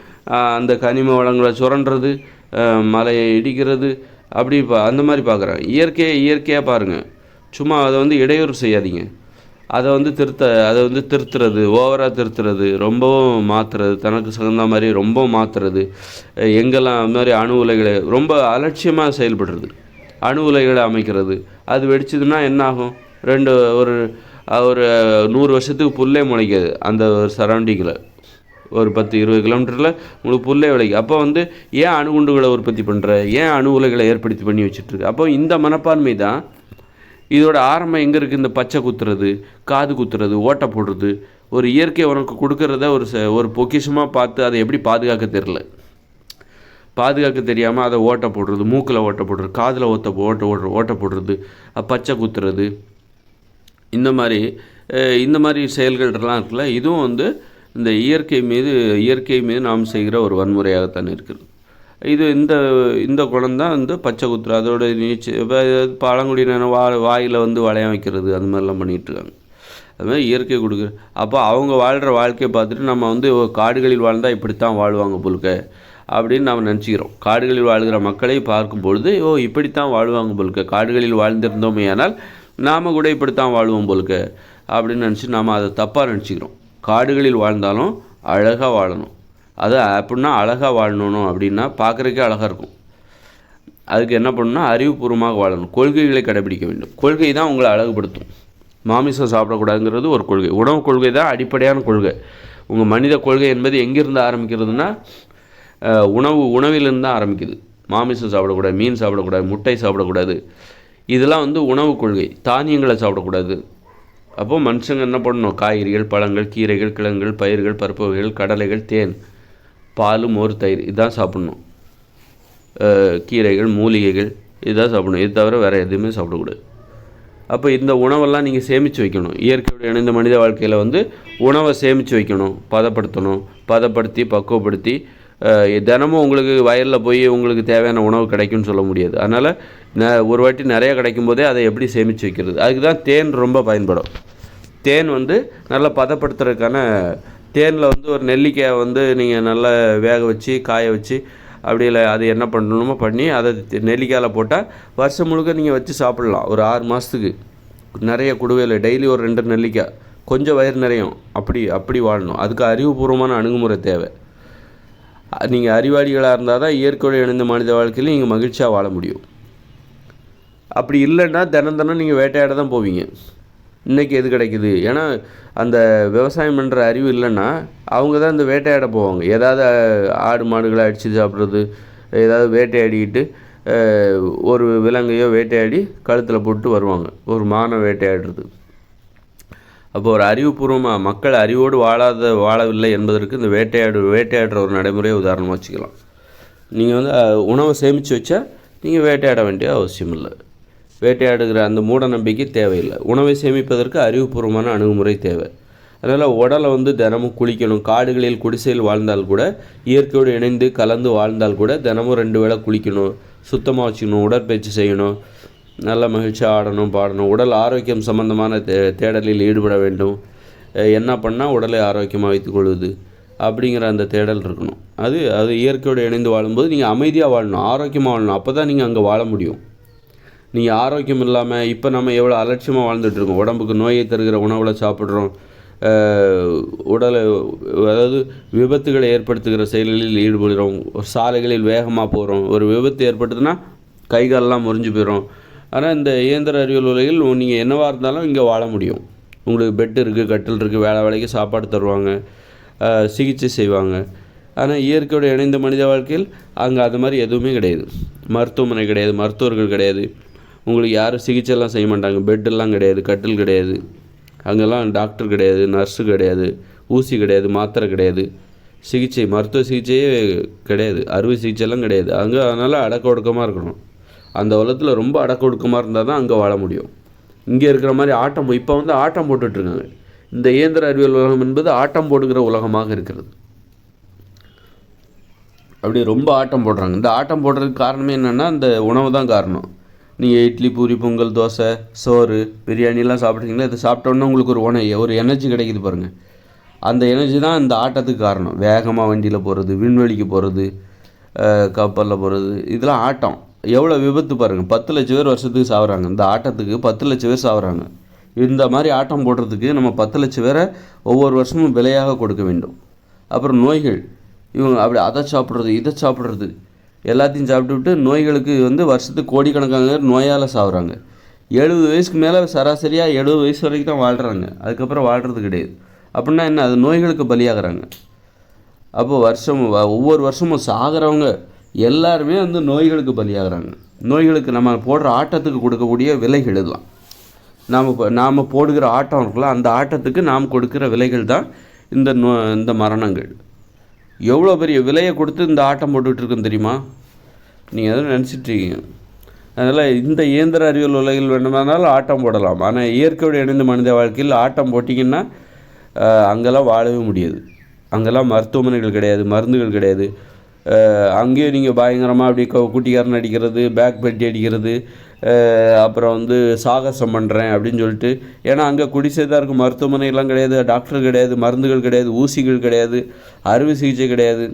அந்த கனிம வளங்களை சுரண்டுறது, மலையை இடிக்கிறது, அப்படி அந்த மாதிரி பார்க்குறாங்க. இயற்கையாக பாருங்கள். சும்மா அதை இடையூறு செய்யாதீங்க. அதை திருத்துறது, ஓவராக திருத்துறது, ரொம்பவும் மாற்றுறது, தனக்கு தகுந்த மாதிரி ரொம்பவும் மாற்றுறது, எங்கெல்லாம் அது மாதிரி அணு உலைகளை ரொம்ப அலட்சியமாக செயல்படுறது, அணு உலைகளை அமைக்கிறது. அது வெடிச்சதுன்னா என்ன ஆகும், ஒரு 100 வருஷத்துக்கு புல்லே முளைக்காது அந்த ஒரு சரௌண்டிங்கில். ஒரு 10-20 கிலோமீட்டரில் உங்களுக்கு புல்லே விளைக்கும். அப்போ ஏன் அணுகுண்டுகளை உற்பத்தி பண்ணுற, ஏன் அணு உலைகளை ஏற்படுத்தி பண்ணி வச்சுட்ருக்கு. அப்போ இந்த மனப்பான்மை தான் இதோட ஆரம்பம் எங்கே இருக்குது. இந்த பச்சை குத்துறது, காது குத்துறது, ஓட்டை போடுறது, ஒரு இயற்கை உனக்கு கொடுக்கறத ஒரு பொக்கிஷமாக பார்த்து அதை எப்படி பாதுகாக்க தெரியாமல் அதை ஓட்டை போடுறது, மூக்கில் ஓட்டை போடுறது, காதில் ஓட்டை போடுறது, பச்சை குத்துறது, இந்த மாதிரி செயல்கள்லாம் இருக்குல்ல. இதுவும் இந்த இயற்கை மீது நாம் செய்கிற ஒரு வன்முறையாகத்தான் இருக்குது. இது இந்த குணம் தான் பச்சை குத்துற, அதோட பழங்குடியின வாயில் வளையம் வைக்கிறது, அந்த மாதிரிலாம் பண்ணிகிட்ருக்காங்க. அது மாதிரி இயற்கை கொடுக்குற. அப்போ அவங்க வாழ்கிற வாழ்க்கையை பார்த்துட்டு நம்ம காடுகளில் வாழ்ந்தால் இப்படித்தான் வாழ்வாங்க போலுக்க அப்படின்னு நாம் நினச்சிக்கிறோம். காடுகளில் வாழ்கிற மக்களை பார்க்கும் பொழுது இப்படித்தான் வாழ்வாங்க போலுக்க, காடுகளில் வாழ்ந்திருந்தோமே ஆனால் நாம் கூட இப்படித்தான் வாழ்வோம் போலுக்க அப்படின்னு நினச்சி நாம் அதை தப்பாக நினச்சிக்கிறோம். காடுகளில் வாழ்ந்தாலும் அழகாக வாழணும். அது அப்படின்னா அழகாக வாழணும் அப்படின்னா பார்க்குறதுக்கே அழகாக இருக்கும். அதுக்கு என்ன பண்ணணும்னா அறிவுபூர்வமாக வாழணும், கொள்கைகளை கடைபிடிக்க வேண்டும். கொள்கை தான் உங்களை அழகுபடுத்தும். மாமிசம் சாப்பிடக்கூடாதுங்கிறது ஒரு கொள்கை, உணவு கொள்கை தான் அடிப்படையான கொள்கை. உங்கள் மனித கொள்கை என்பது எங்கேருந்து ஆரம்பிக்கிறதுனா உணவிலிருந்து தான் ஆரம்பிக்குது. மாமிசம் சாப்பிடக்கூடாது, மீன் சாப்பிடக்கூடாது, முட்டை சாப்பிடக்கூடாது, இதெல்லாம் உணவு கொள்கை. தானியங்களை சாப்பிடக்கூடாது. அப்போது மனுஷங்க என்ன பண்ணணும், காய்கறிகள், பழங்கள், கீரைகள், கிழங்குகள், பயிர்கள், பருப்பு வகைகள், கடலைகள், தேன், பால், மோர், தயிர் இதான் சாப்பிட்ணும். கீரைகள், மூலிகைகள் இதுதான் சாப்பிடணும். இது தவிர வேறு எதுவுமே சாப்பிடக்கூடாது. அப்போ இந்த உணவெல்லாம் நீங்கள் சேமித்து வைக்கணும். இயற்கையோடு இணைந்த மனித வாழ்க்கையில் உணவை சேமித்து வைக்கணும், பதப்படுத்தி பக்குவப்படுத்தி. தினமும் உங்களுக்கு வயலில் போய் உங்களுக்கு தேவையான உணவு கிடைக்கும்னு சொல்ல முடியாது. அதனால் ஒரு வாட்டி நிறையா கிடைக்கும் போதே அதை எப்படி சேமித்து வைக்கிறது, அதுக்கு தான் தேன் ரொம்ப பயன்படும். தேன் நல்லா பதப்படுத்துறதுக்கான, தேனில் ஒரு நெல்லிக்காயை நீங்கள் நல்லா வேக வச்சு காய வச்சு அப்படி இல்லை அது என்ன பண்ணணுமோ பண்ணி அதை நெல்லிக்காயில் போட்டால் வருஷம் முழுக்க நீங்கள் வச்சு சாப்பிட்லாம். ஒரு 6 மாதத்துக்கு நிறைய குடுவையில் டெய்லி ஒரு 2 நெல்லிக்காய், கொஞ்சம் வயிறு நிறையும். அப்படி வாழணும். அதுக்கு அறிவுபூர்வமான அணுகுமுறை தேவை. நீங்கள் அறிவாளிகளாக இருந்தால் தான் இயற்கையோடு இணைந்த மனித வாழ்க்கையில் நீங்கள் மகிழ்ச்சியாக வாழ முடியும். அப்படி இல்லைன்னா தினம் நீங்கள் வேட்டையாட தான் போவீங்க. இன்றைக்கி எது கிடைக்குது, ஏன்னா அந்த விவசாயம் பண்ணுற அறிவு இல்லைன்னா அவங்க தான் இந்த வேட்டையாட போவாங்க. ஏதாவது ஆடு மாடுகளை அடித்து சாப்பிட்றது, ஏதாவது வேட்டையாடிக்கிட்டு ஒரு விலங்கையோ வேட்டையாடி கழுத்தில் போட்டு வருவாங்க, ஒரு மானை வேட்டையாடுறது. அப்போ ஒரு அறிவுபூர்வமாக மக்கள் அறிவோடு வாழவில்லை என்பதற்கு இந்த வேட்டையாடுற ஒரு நடைமுறையை உதாரணமாக வச்சுக்கலாம். நீங்கள் உணவை சேமித்து வச்சா நீங்கள் வேட்டையாட வேண்டிய அவசியம் இல்லை. வேட்டையாடுகிற அந்த மூட நம்பிக்கை தேவையில்லை. உணவை சேமிப்பதற்கு அறிவுபூர்வமான அணுகுமுறை தேவை. அதனால் உடலை தினமும் குளிக்கணும். காடுகளில் குடிசையில் வாழ்ந்தால் கூட, இயற்கையோடு இணைந்து கலந்து வாழ்ந்தால் கூட தினமும் 2 வேளை குளிக்கணும், சுத்தமாக வச்சுக்கணும், உடற்பயிற்சி செய்யணும், நல்ல மகிழ்ச்சியாக ஆடணும், பாடணும். உடல் ஆரோக்கியம் சம்பந்தமான தேடலில் ஈடுபட வேண்டும். என்ன பண்ணால் உடலை ஆரோக்கியமாக வைத்துக்கொள்வது அப்படிங்கிற அந்த தேடல் இருக்கணும். அது இயற்கையோடு இணைந்து வாழும்போது நீங்கள் அமைதியாக வாழணும், ஆரோக்கியமாக வாழணும். அப்போ தான் நீங்கள் அங்கே வாழ முடியும். நீங்கள் ஆரோக்கியம் இல்லாமல் இப்போ நம்ம எவ்வளோ அலட்சியமாக வாழ்ந்துட்டுருக்கோம். உடம்புக்கு நோயை தருகிற உணவுகளை சாப்பிட்றோம், உடலை அதாவது விபத்துகளை ஏற்படுத்துகிற செயல்களில் ஈடுபடுகிறோம், சாலைகளில் வேகமாக போகிறோம். ஒரு விபத்து ஏற்படுதுன்னா கைகாலெலாம் முறிஞ்சு போயிடும். ஆனால் இந்த இயந்திர அறிவியல் உலகில் நீங்கள் என்னவாக இருந்தாலும் இங்கே வாழ முடியும். உங்களுக்கு பெட் இருக்குது, கட்டில் இருக்குது, வேலைக்கு சாப்பாடு தருவாங்க, சிகிச்சை செய்வாங்க. ஆனால் இயற்கையோடு இணைந்த மனித வாழ்க்கையில் அங்கே அது மாதிரி எதுவுமே கிடையாது. மருத்துவமனை கிடையாது, மருத்துவர்கள் கிடையாது, உங்களுக்கு யாரும் சிகிச்சைலாம் செய்ய மாட்டாங்க, பெட்டெல்லாம் கிடையாது, கட்டில் கிடையாது, அங்கெல்லாம் டாக்டர் கிடையாது, நர்ஸு கிடையாது, ஊசி கிடையாது, மாத்திரை கிடையாது, மருத்துவ சிகிச்சையே கிடையாது, அறுவை சிகிச்சைலாம் கிடையாது அங்கே. அதனால் அடக்க ஒடுக்கமாக இருக்கணும். அந்த உலகத்தில் ரொம்ப அடக்க ஒடுக்கமாக இருந்தால் தான் அங்கே வாழ முடியும். இங்கே இருக்கிற மாதிரி இப்போ ஆட்டம் போட்டுட்ருக்காங்க. இந்த இயந்திர அறிவியல் உலகம் என்பது ஆட்டம் போடுகிற உலகமாக இருக்கிறது. அப்படி ரொம்ப ஆட்டம் போடுறாங்க. இந்த ஆட்டம் போடுறதுக்கு காரணமே என்னென்னா இந்த உணவு தான் காரணம். நீங்கள் இட்லி, பூரி, பொங்கல், தோசை, சோறு, பிரியாணிலாம் சாப்பிட்றீங்களா, இதை சாப்பிட்டோன்னா உங்களுக்கு ஒரு எனர்ஜி கிடைக்குது பாருங்கள். அந்த எனர்ஜி தான் இந்த ஆட்டத்துக்கு காரணம். வேகமாக வண்டியில் போகிறது, விண்வெளிக்கு போகிறது, கப்பலில் போகிறது, இதெல்லாம் ஆட்டம். எவ்வளோ விபத்து பாருங்கள். 10 லட்சம் பேர் வருஷத்துக்கு சாகுறாங்க. இந்த ஆட்டத்துக்கு 10 லட்சம் பேர் சாகுறாங்க. இந்த மாதிரி ஆட்டம் போடுறதுக்கு நம்ம 10 லட்சம் பேரை ஒவ்வொரு வருஷமும் விலையாக கொடுக்க வேண்டும். அப்புறம் நோய்கள், இவங்க அப்படி அதை சாப்பிட்றது இதை சாப்பிட்றது எல்லாத்தையும் சாப்பிட்டுவிட்டு நோய்களுக்கு வருஷத்துக்கு கோடிக்கணக்கான நோயால் சாகுறாங்க. 70 வயசுக்கு மேலே சராசரியாக 70 வயசு வரைக்கும் தான் வாழ்கிறாங்க. அதுக்கப்புறம் வாழ்கிறது கிடையாது. அப்படின்னா என்ன, அது நோய்களுக்கு பலியாகிறாங்க. அப்போது ஒவ்வொரு வருஷமும் சாகிறவங்க எல்லாருமே நோய்களுக்கு பலியாகிறாங்க. நோய்களுக்கு நம்ம போடுற ஆட்டத்துக்கு கொடுக்கக்கூடிய விலைகள் இதெல்லாம். நாம் போடுகிற ஆட்டம் இருக்குல்ல, அந்த ஆட்டத்துக்கு நாம் கொடுக்குற விலைகள் தான் இந்த மரணங்கள். எவ்வளோ பெரிய விலையை கொடுத்து இந்த ஆட்டம் போட்டுட்ருக்குன்னு தெரியுமா? நீங்கள் எதுவும் நினச்சிட்ருக்கீங்க. அதனால் இந்த இயந்திர அறிவியல் உலகில் வேணுமானாலும் ஆட்டம் போடலாம். ஆனால் இயற்கையோடு இணைந்த மனித வாழ்க்கையில் ஆட்டம் போட்டிங்கன்னா அங்கெல்லாம் வாழவே முடியாது. அங்கெல்லாம் மருத்துவமனைகள் கிடையாது, மருந்துகள் கிடையாது. அங்கேயும் நீங்கள் பயங்கரமாக அப்படி குட்டிக்காரன் அடிக்கிறது, பேக் பெட்டி அடிக்கிறது, அப்புறம் சாகசம் பண்ணுறேன் அப்படின்னு சொல்லிட்டு. ஏன்னா அங்கே குடிசை தான் இருக்கும், மருத்துவமனைலாம் கிடையாது, டாக்டர் கிடையாது, மருந்துகள் கிடையாது, ஊசிகள் கிடையாது, அறுவை சிகிச்சை கிடையாது.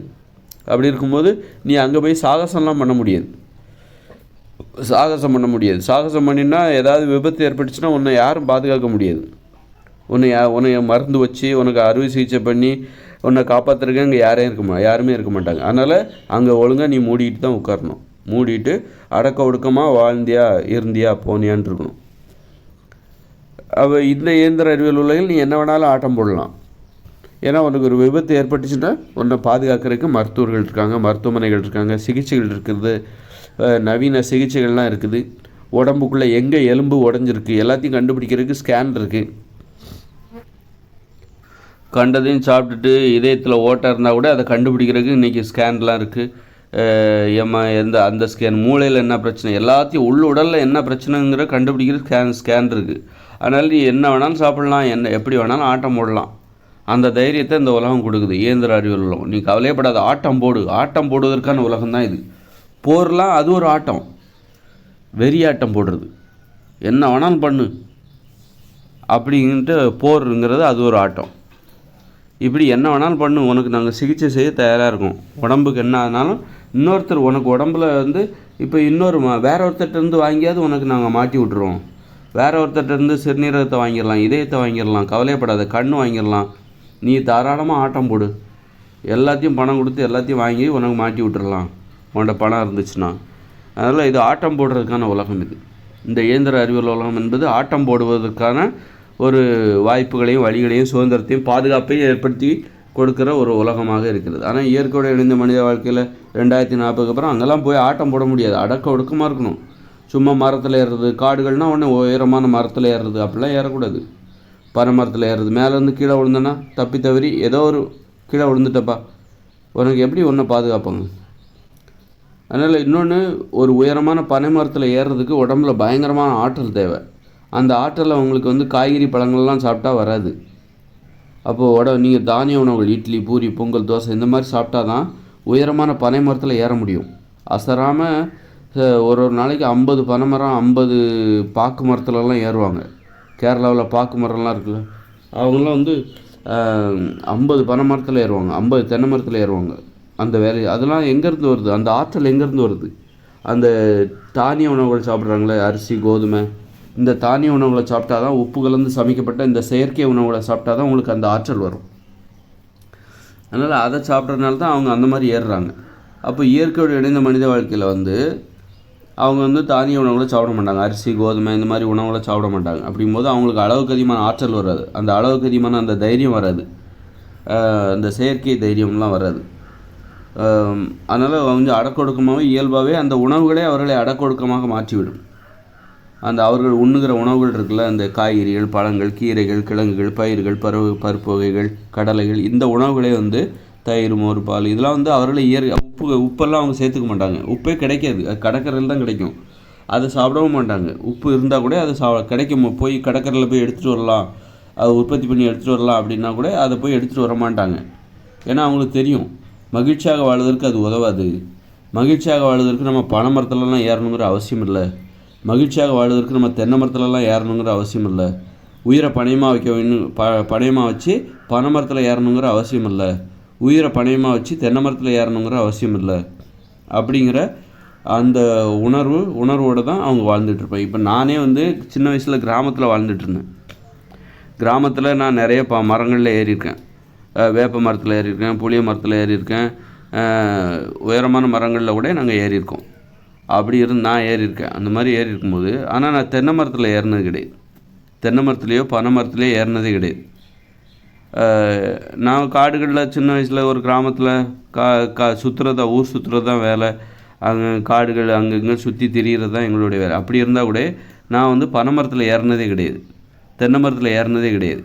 அப்படி இருக்கும்போது நீ அங்கே போய் சாகசம்லாம் பண்ண முடியாது. சாகசம் பண்ணினா ஏதாவது விபத்து ஏற்பட்டுச்சுன்னா உன்னை யாரும் பாதுகாக்க முடியாது. உன்னை மருந்து வச்சு உனக்கு அறுவை சிகிச்சை பண்ணி உன்னை காப்பாற்றுறதுக்கு அங்கே யாருமே இருக்க மாட்டாங்க. அதனால் அங்கே ஒழுங்காக நீ மூடிக்கிட்டு தான் உட்காரணும். மூடிட்டு அடக்க ஒடுக்கமாக வாழ்ந்தியா இருந்தியா போனியான்னு இருக்கணும். இந்த இயந்திர அறிவியல் உலகில் நீ என்ன வேணாலும் ஆட்டம் போடலாம். ஏன்னா உனக்கு ஒரு விபத்து ஏற்பட்டுச்சுன்னா உன்னை பாதுகாக்கிறதுக்கு மருத்துவர்கள் இருக்காங்க, மருத்துவமனைகள் இருக்காங்க, சிகிச்சைகள் இருக்குது, நவீன சிகிச்சைகள்லாம் இருக்குது. உடம்புக்குள்ளே எங்கே எலும்பு உடஞ்சிருக்கு எல்லாத்தையும் கண்டுபிடிக்கிறதுக்கு ஸ்கேன் இருக்குது. கண்டதையும் சாப்பிட்டுட்டு இதயத்தில் ஓட்டை இருந்தால் கூட அதை கண்டுபிடிக்கிறதுக்கு இன்றைக்கி ஸ்கேன்லாம் இருக்குது. அந்த ஸ்கேன், மூளையில் என்ன பிரச்சனை, எல்லாத்தையும் உடலில் என்ன பிரச்சனைங்கிற கண்டுபிடிக்கிறது ஸ்கேன் இருக்குது. அதனால் நீ என்ன வேணாலும் சாப்பிட்லாம், எப்படி வேணாலும் ஆட்டம் போடலாம். அந்த தைரியத்தை இந்த உலகம் கொடுக்குது, இயந்திர அறிவியல் உலகம். நீ கவலையப்படாத, ஆட்டம் போடு. ஆட்டம் போடுவதற்கான உலகம் தான் இது. போர்லாம் அது ஒரு ஆட்டம், வெறியாட்டம் போடுறது, என்ன வேணாலும் பண்ணு அப்படின்ட்டு போருங்கிறது அது ஒரு ஆட்டம். இப்படி என்ன வேணாலும் பண்ணு, உனக்கு நாங்கள் சிகிச்சை செய்ய தயாராக இருக்கோம். உடம்புக்கு என்ன ஆனாலும் இன்னொருத்தர் உனக்கு உடம்புல இப்போ வேற ஒருத்தர்கிட்டருந்து வாங்கியாவது உனக்கு நாங்கள் மாட்டி விட்ருவோம். வேற ஒருத்தர்கிட்டருந்து சிறுநீரகத்தை வாங்கிடலாம், இதயத்தை வாங்கிடலாம், கவலையப்படாத, கண் வாங்கிடலாம். நீ தாராளமாக ஆட்டம் போடு. எல்லாத்தையும் பணம் கொடுத்து எல்லாத்தையும் வாங்கி உனக்கு மாட்டி விட்டுறலாம், உன்கிட்ட பணம் இருந்துச்சுன்னா. அதனால் இது ஆட்டம் போடுறதுக்கான உலகம். இது இந்த இயந்திர அறிவியல் உலகம் என்பது ஆட்டம் போடுவதற்கான ஒரு வாய்ப்புகளையும் வழிகளையும் சுதந்திரத்தையும் பாதுகாப்பையும் ஏற்படுத்தி கொடுக்குற ஒரு உலகமாக இருக்கிறது. ஆனால் இயற்கையோடு இணைந்த மனித வாழ்க்கையில் 2040 அப்புறம் அங்கெல்லாம் போய் ஆட்டம் போட முடியாது. அடக்க ஒடுக்கமாக இருக்கணும். சும்மா மரத்தில் ஏறுறது, காடுகள்னால் ஒன்று உயரமான மரத்தில் ஏறுறது, அப்படிலாம் ஏறக்கூடாது. பனை மரத்தில் ஏறுறது, மேலேருந்து கீழே விழுந்தோன்னா தப்பி தவறி ஏதோ ஒரு கீழே விழுந்துட்டப்பா, உனக்கு எப்படி ஒன்றை பாதுகாப்பாங்க? அதனால் இன்னொன்று, ஒரு உயரமான பனை மரத்தில் ஏறுறதுக்கு உடம்புல பயங்கரமான ஆற்றல் தேவை. அந்த ஆற்றலை அவங்களுக்கு காய்கறி பழங்கள்லாம் சாப்பிட்டா வராது. அப்போது நீங்கள் தானிய உணவுகள், இட்லி, பூரி, பொங்கல், தோசை இந்த மாதிரி சாப்பிட்டா தான் உயரமான பனை மரத்தில் ஏற முடியும். அசராமல் ஒரு நாளைக்கு 50 பனை மரம், 50 பாக்கு மரத்துலலாம் ஏறுவாங்க. கேரளாவில் பாக்கு மரம்லாம் இருக்குல்ல, அவங்களாம் 50 பனை மரத்தில் ஏறுவாங்க, 50 தென்னை மரத்தில் ஏறுவாங்க. அந்த வேலை அதெல்லாம் எங்கேருந்து வருது? அந்த ஆற்றல் எங்கேருந்து வருது? அந்த தானிய உணவுகள் சாப்பிட்றாங்களே, அரிசி, கோதுமை, இந்த தானிய உணவுகளை சாப்பிட்டா தான், உப்பு கலந்து சமைக்கப்பட்ட இந்த செயற்கை உணவுகளை சாப்பிட்டா தான் உங்களுக்கு அந்த ஆற்றல் வரும். அதனால் அதை சாப்பிட்றதுனால தான் அவங்க அந்த மாதிரி ஏறுறாங்க. அப்போ இயற்கையோடு இணைந்த மனித வாழ்க்கையில் அவங்க தானிய உணவுகளை சாப்பிட மாட்டாங்க, அரிசி, கோதுமை இந்த மாதிரி உணவுகளை சாப்பிட மாட்டாங்க. அப்படிங்கும்போது அவங்களுக்கு அளவுக்கு அதிகமான ஆற்றல் வராது, அந்த அளவுக்கு அதிகமான அந்த தைரியம் வராது, அந்த செயற்கை தைரியம்லாம் வராது. அதனால் அடக்கொடுக்கமாகவே இயல்பாகவே அந்த உணவுகளே அவர்களை அடக்கொடுக்கமாக மாற்றிவிடும். அந்த அவர்கள் உண்ணுகிற உணவுகள் இருக்குல்ல, அந்த காய்கறிகள், பழங்கள், கீரைகள், கிழங்குகள், பயிர்கள், பருப்பு வகைகள், கடலைகள், இந்த உணவுகளே தயிர், மோர், பால், இதெல்லாம் அவர்களை உப்பெல்லாம் அவங்க சேர்த்துக்க மாட்டாங்க. உப்பே கிடைக்காது, அது கடற்கரையில் தான் கிடைக்கும். அதை சாப்பிடவும் மாட்டாங்க. உப்பு இருந்தால் கூட அதை கிடைக்கும். போய் கடற்கரையில் போய் எடுத்துகிட்டு வரலாம், அதை உற்பத்தி பண்ணி எடுத்துகிட்டு வரலாம் அப்படின்னா கூட அதை போய் எடுத்துகிட்டு வர மாட்டாங்க. ஏன்னா அவங்களுக்கு தெரியும், மகிழ்ச்சியாக வாழ்வதற்கு அது உதவாது. மகிழ்ச்சியாக வாழ்வதற்கு நம்ம பனை மரத்துலலாம் ஏறணுங்கிற அவசியம் இல்லை. மகிழ்ச்சியாக வாழ்வதற்கு நம்ம தென்னை மரத்துலலாம் ஏறணுங்கிற அவசியம் இல்லை. உயிரை பணயமாக பணயமாக வச்சு பனை மரத்தில் ஏறணுங்கிற அவசியம் இல்லை. உயிரை பணயமாக வச்சு தென்னை மரத்தில் ஏறணுங்கிற அவசியம் இல்லை. அப்படிங்கிற அந்த உணர்வோடு தான் அவங்க வாழ்ந்துட்டுருப்பேன். இப்போ நானே சின்ன வயசில் கிராமத்தில் வாழ்ந்துட்டுருந்தேன். கிராமத்தில் நான் நிறைய மரங்களில் ஏறியிருக்கேன். வேப்ப மரத்தில் ஏறியிருக்கேன், புளிய மரத்தில் ஏறியிருக்கேன், உயரமான மரங்களில் கூட நாங்கள் ஏறியிருக்கோம். அப்படி நான் ஏறியிருக்கேன். அந்த மாதிரி ஏறி இருக்கும்போது, ஆனால் நான் தென்னை மரத்தில் ஏறினது கிடையாது. தென்னை மரத்துலேயோ பனை மரத்துலேயோ ஏறினதே கிடையாது. நான் காடுகளில் சின்ன வயசில் ஒரு கிராமத்தில் ஊர் சுற்றுறது தான் வேலை. அங்கே காடுகள் அங்கங்கே சுற்றி திரிகிறது தான் எங்களுடைய வேலை. அப்படி இருந்தால் கூட நான் பனை மரத்தில் ஏறினதே கிடையாது, தென்னை மரத்தில் ஏறினதே கிடையாது.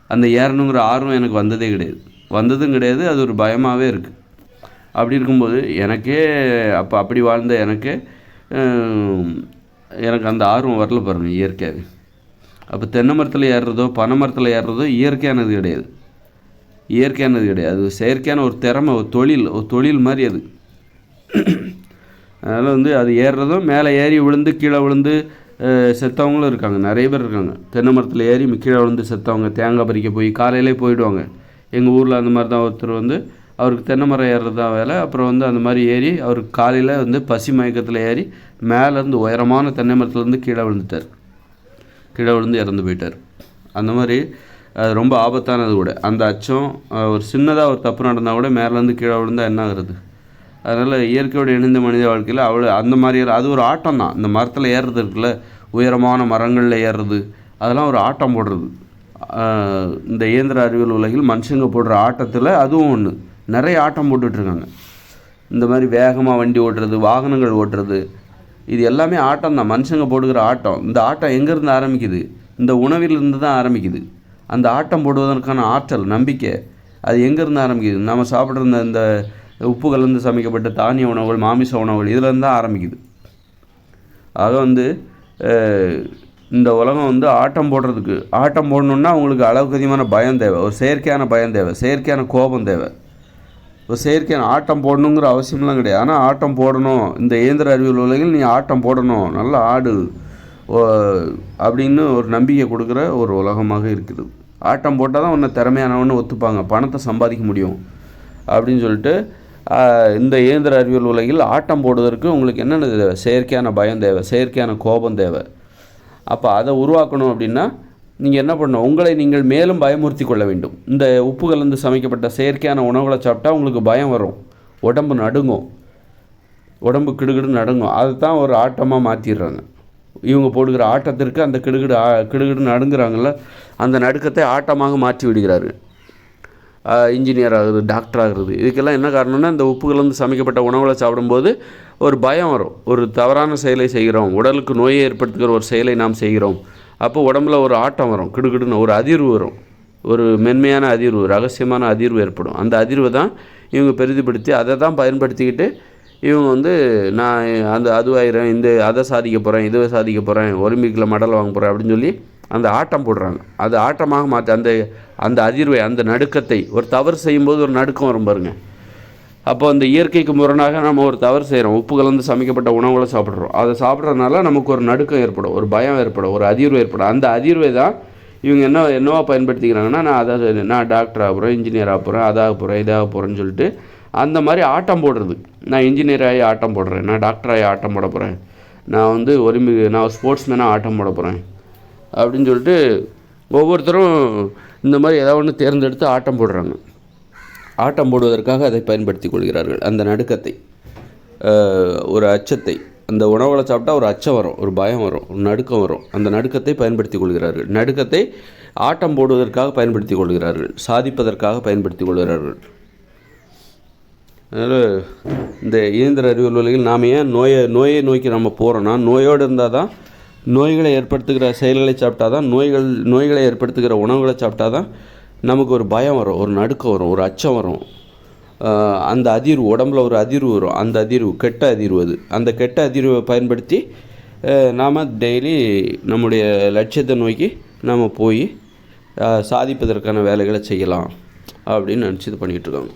அந்த ஏறணுங்கிற ஆர்வம் எனக்கு வந்ததே கிடையாது, வந்ததும் கிடையாது. அது ஒரு பயமாகவே இருக்குது. அப்படி இருக்கும்போது எனக்கே அப்படி வாழ்ந்த எனக்கு அந்த ஆர்வம் வரல பாருங்கள், இயற்கையாகவே. அப்போ தென்னை மரத்தில் ஏறுறதோ பனை மரத்தில் ஏறுறதோ இயற்கையானது கிடையாது, இயற்கையானது கிடையாது. அது செயற்கையான ஒரு திறமை, ஒரு தொழில் மாதிரி அது. அதனால் அது ஏறுறதும் மேலே ஏறி விழுந்து கீழே விழுந்து செத்தவங்களும் இருக்காங்க, நிறைய பேர் இருக்காங்க. தென்னை மரத்தில் ஏறி கீழே விழுந்து செத்தவங்க, தேங்காய் பறிக்க போய் காலையிலே போயிடுவாங்க. எங்கள் ஊரில் அந்த மாதிரி தான் ஒருத்தர் அவருக்கு தென்னை மரம் ஏறுறது தான் வேலை. அப்புறம் அந்த மாதிரி ஏறி அவருக்கு காலையில் பசி மயக்கத்தில் ஏறி மேலேருந்து உயரமான தென்னை மரத்துலேருந்து கீழே விழுந்து இறந்து போயிட்டார். அந்த மாதிரி அது ரொம்ப ஆபத்தானது கூட. அந்த அச்சம், ஒரு சின்னதாக ஒரு தப்பு நடந்தால் கூட மேலேருந்து கீழே விழுந்தால் என்ன ஆகுறது? அதனால் இயற்கையோடு இணைந்த மனித வாழ்க்கையில் அந்த மாதிரி அது ஒரு ஆட்டம் தான். இந்த மரத்தில் ஏறுறது இருக்குல்ல, உயரமான மரங்களில் ஏறுறது, அதெல்லாம் ஒரு ஆட்டம் போடுறது. இந்த இயந்திர அறிவியல் உலகில் மனுஷங்க போடுற ஆட்டத்தில் அதுவும் ஒன்று. நிறைய ஆட்டம் போட்டுட்ருக்காங்க. இந்த மாதிரி வேகமாக வண்டி ஓட்டுறது, வாகனங்கள் ஓட்டுறது, இது எல்லாமே ஆட்டம் தான். மனுஷங்க போடுகிற ஆட்டம். இந்த ஆட்டம் எங்கேருந்து ஆரம்பிக்குது? இந்த உணவிலிருந்து தான் ஆரம்பிக்குது. அந்த ஆட்டம் போடுவதற்கான ஆற்றல், நம்பிக்கை, அது எங்கேருந்து ஆரம்பிக்குது? நம்ம சாப்பிட்ற இந்த உப்பு கலந்து சமைக்கப்பட்ட தானிய உணவுகள், மாமிச உணவுகள், இதிலேருந்து தான் ஆரம்பிக்குது. ஆக இந்த உலகம் ஆட்டம் போடுறதுக்கு, ஆட்டம் போடணுன்னா உங்களுக்கு அளவுக்கு அதிகமான பயம் தேவை, ஒரு செயற்கையான பயம் தேவை, செயற்கையான கோபம் தேவை. ஒரு செயற்கையான ஆட்டம் போடணுங்கிற அவசியம்லாம் கிடையாது. ஆனால் ஆட்டம் போடணும், இந்த இயந்திர அறிவியல் உலகில் நீ ஆட்டம் போடணும், நல்லா ஆடு அப்படின்னு ஒரு நம்பிக்கை கொடுக்குற ஒரு உலகமாக இருக்குது. ஆட்டம் போட்டால் தான் உன்னை திறமையானவன்னு ஒத்துப்பாங்க, பணத்தை சம்பாதிக்க முடியும் அப்படின்னு சொல்லிட்டு இந்த இயந்திர அறிவியல் உலகில் ஆட்டம் போடுவதற்கு உங்களுக்கு என்னென்ன தேவை? செயற்கையான பயம் தேவை, செயற்கையான கோபம் தேவை. அப்போ அதை உருவாக்கணும் அப்படின்னா நீங்கள் என்ன பண்ணணும்? உங்களை நீங்கள் மேலும் பயமுறுத்தி கொள்ள வேண்டும். இந்த உப்பு கலந்து சமைக்கப்பட்ட செயற்கையான உணவுகளை சாப்பிட்டா உங்களுக்கு பயம் வரும், உடம்பு நடுங்கும், உடம்பு கிடுகிடு நடுங்கும். அதை தான் ஒரு ஆட்டமாக மாற்றிடுறாங்க. இவங்க போடுகிற ஆட்டத்திற்கு அந்த கிடுகிடு நடுங்குறாங்கள்ல, அந்த நடுக்கத்தை ஆட்டமாக மாற்றி விடுகிறார்கள். இன்ஜினியர் ஆகுது, டாக்டர் ஆகுறது, இதுக்கெல்லாம் என்ன காரணம்னா இந்த உப்பு கலந்து சமைக்கப்பட்ட உணவுகளை சாப்பிடும்போது ஒரு பயம் வரும். ஒரு தவறான செயலை செய்கிறோம், உடலுக்கு நோயை ஏற்படுத்துகிற ஒரு செயலை நாம் செய்கிறோம். அப்போ உடம்புல ஒரு ஆட்டம் வரும், கிடுகிடுன்னு ஒரு அதிர்வு வரும், ஒரு மென்மையான அதிர்வு, ரகசியமான அதிர்வு ஏற்படும். அந்த அதிர்வை தான் இவங்க பெரிதுபடுத்தி அதை தான் பயன்படுத்திக்கிட்டு இவங்க நான் அதுவாயிரம், அதை சாதிக்க போகிறேன், இதுவை சாதிக்க போகிறேன், ஒலிம்பிக்கில் மெடல் வாங்க போகிறேன் அப்படின்னு சொல்லி அந்த ஆட்டம் போடுறாங்க. அது ஆட்டமாக மாற்றி அந்த அதிர்வை, அந்த நடுக்கத்தை, ஒரு தவறு செய்யும்போது ஒரு நடுக்கம் வரும் பாருங்கள். அப்போ அந்த இயற்கைக்கு முரணாக நம்ம ஒரு தவறு செய்கிறோம், உப்பு கலந்து சமைக்கப்பட்ட உணவுகளை சாப்பிட்றோம். அதை சாப்பிட்றதுனால நமக்கு ஒரு நடுக்கம் ஏற்படும், ஒரு பயம் ஏற்படும், ஒரு அதிர்வு ஏற்படும். அந்த அதிர்வை தான் இவங்க என்னவா பயன்படுத்திக்கிறாங்கன்னா, நான் டாக்டர் ஆக போகிறேன், இன்ஜினியர் ஆக போகிறேன், அதாக போகிறேன், இதாக போகிறேன்னு சொல்லிட்டு அந்த மாதிரி ஆட்டம் போடுறது. நான் இன்ஜினியர் ஆகி ஆட்டம் போடுறேன், நான் டாக்டர் ஆகி ஆட்டம் போட போகிறேன், நான் ஸ்போர்ட்ஸ் மேனாக ஆட்டம் போட போகிறேன் அப்படின்னு சொல்லிட்டு ஒவ்வொருத்தரும் இந்த மாதிரி ஏதாவது ஒன்று தேர்ந்தெடுத்து ஆட்டம் போடுறாங்க. ஆட்டம் போடுவதற்காக அதை பயன்படுத்தி கொள்கிறார்கள். அந்த நடுக்கத்தை, ஒரு அச்சத்தை, அந்த உணவுகளை சாப்பிட்டா ஒரு அச்சம் வரும், ஒரு பயம் வரும், ஒரு நடுக்கம் வரும். அந்த நடுக்கத்தை பயன்படுத்தி கொள்கிறார்கள். நடுக்கத்தை ஆட்டம் போடுவதற்காக பயன்படுத்தி கொள்கிறார்கள், சாதிப்பதற்காக பயன்படுத்தி கொள்கிறார்கள். அதனால் இந்த இயந்திர அறிவியல் உலகில் நாம் ஏன் நோயை நோக்கி நம்ம போகிறோன்னா, நோயோடு இருந்தால் தான், நோய்களை ஏற்படுத்துகிற செயல்களை சாப்பிட்டா தான், நோய்களை ஏற்படுத்துகிற உணவுகளை சாப்பிட்டா தான் நமக்கு ஒரு பயம் வரும், ஒரு நடுக்கம் வரும், ஒரு அச்சம் வரும். அந்த அதிர்வு, உடம்புல ஒரு அதிர்வு வரும். அந்த அதிர்வு கெட்ட அதிர்வு. அந்த கெட்ட அதிர்வை பயன்படுத்தி நாம் டெய்லி நம்முடைய லட்சியத்தை நோக்கி நாம் போய் சாதிப்பதற்கான வேலைகளை செய்யலாம் அப்படின்னு நினச்சி இது பண்ணிகிட்ருக்காங்க.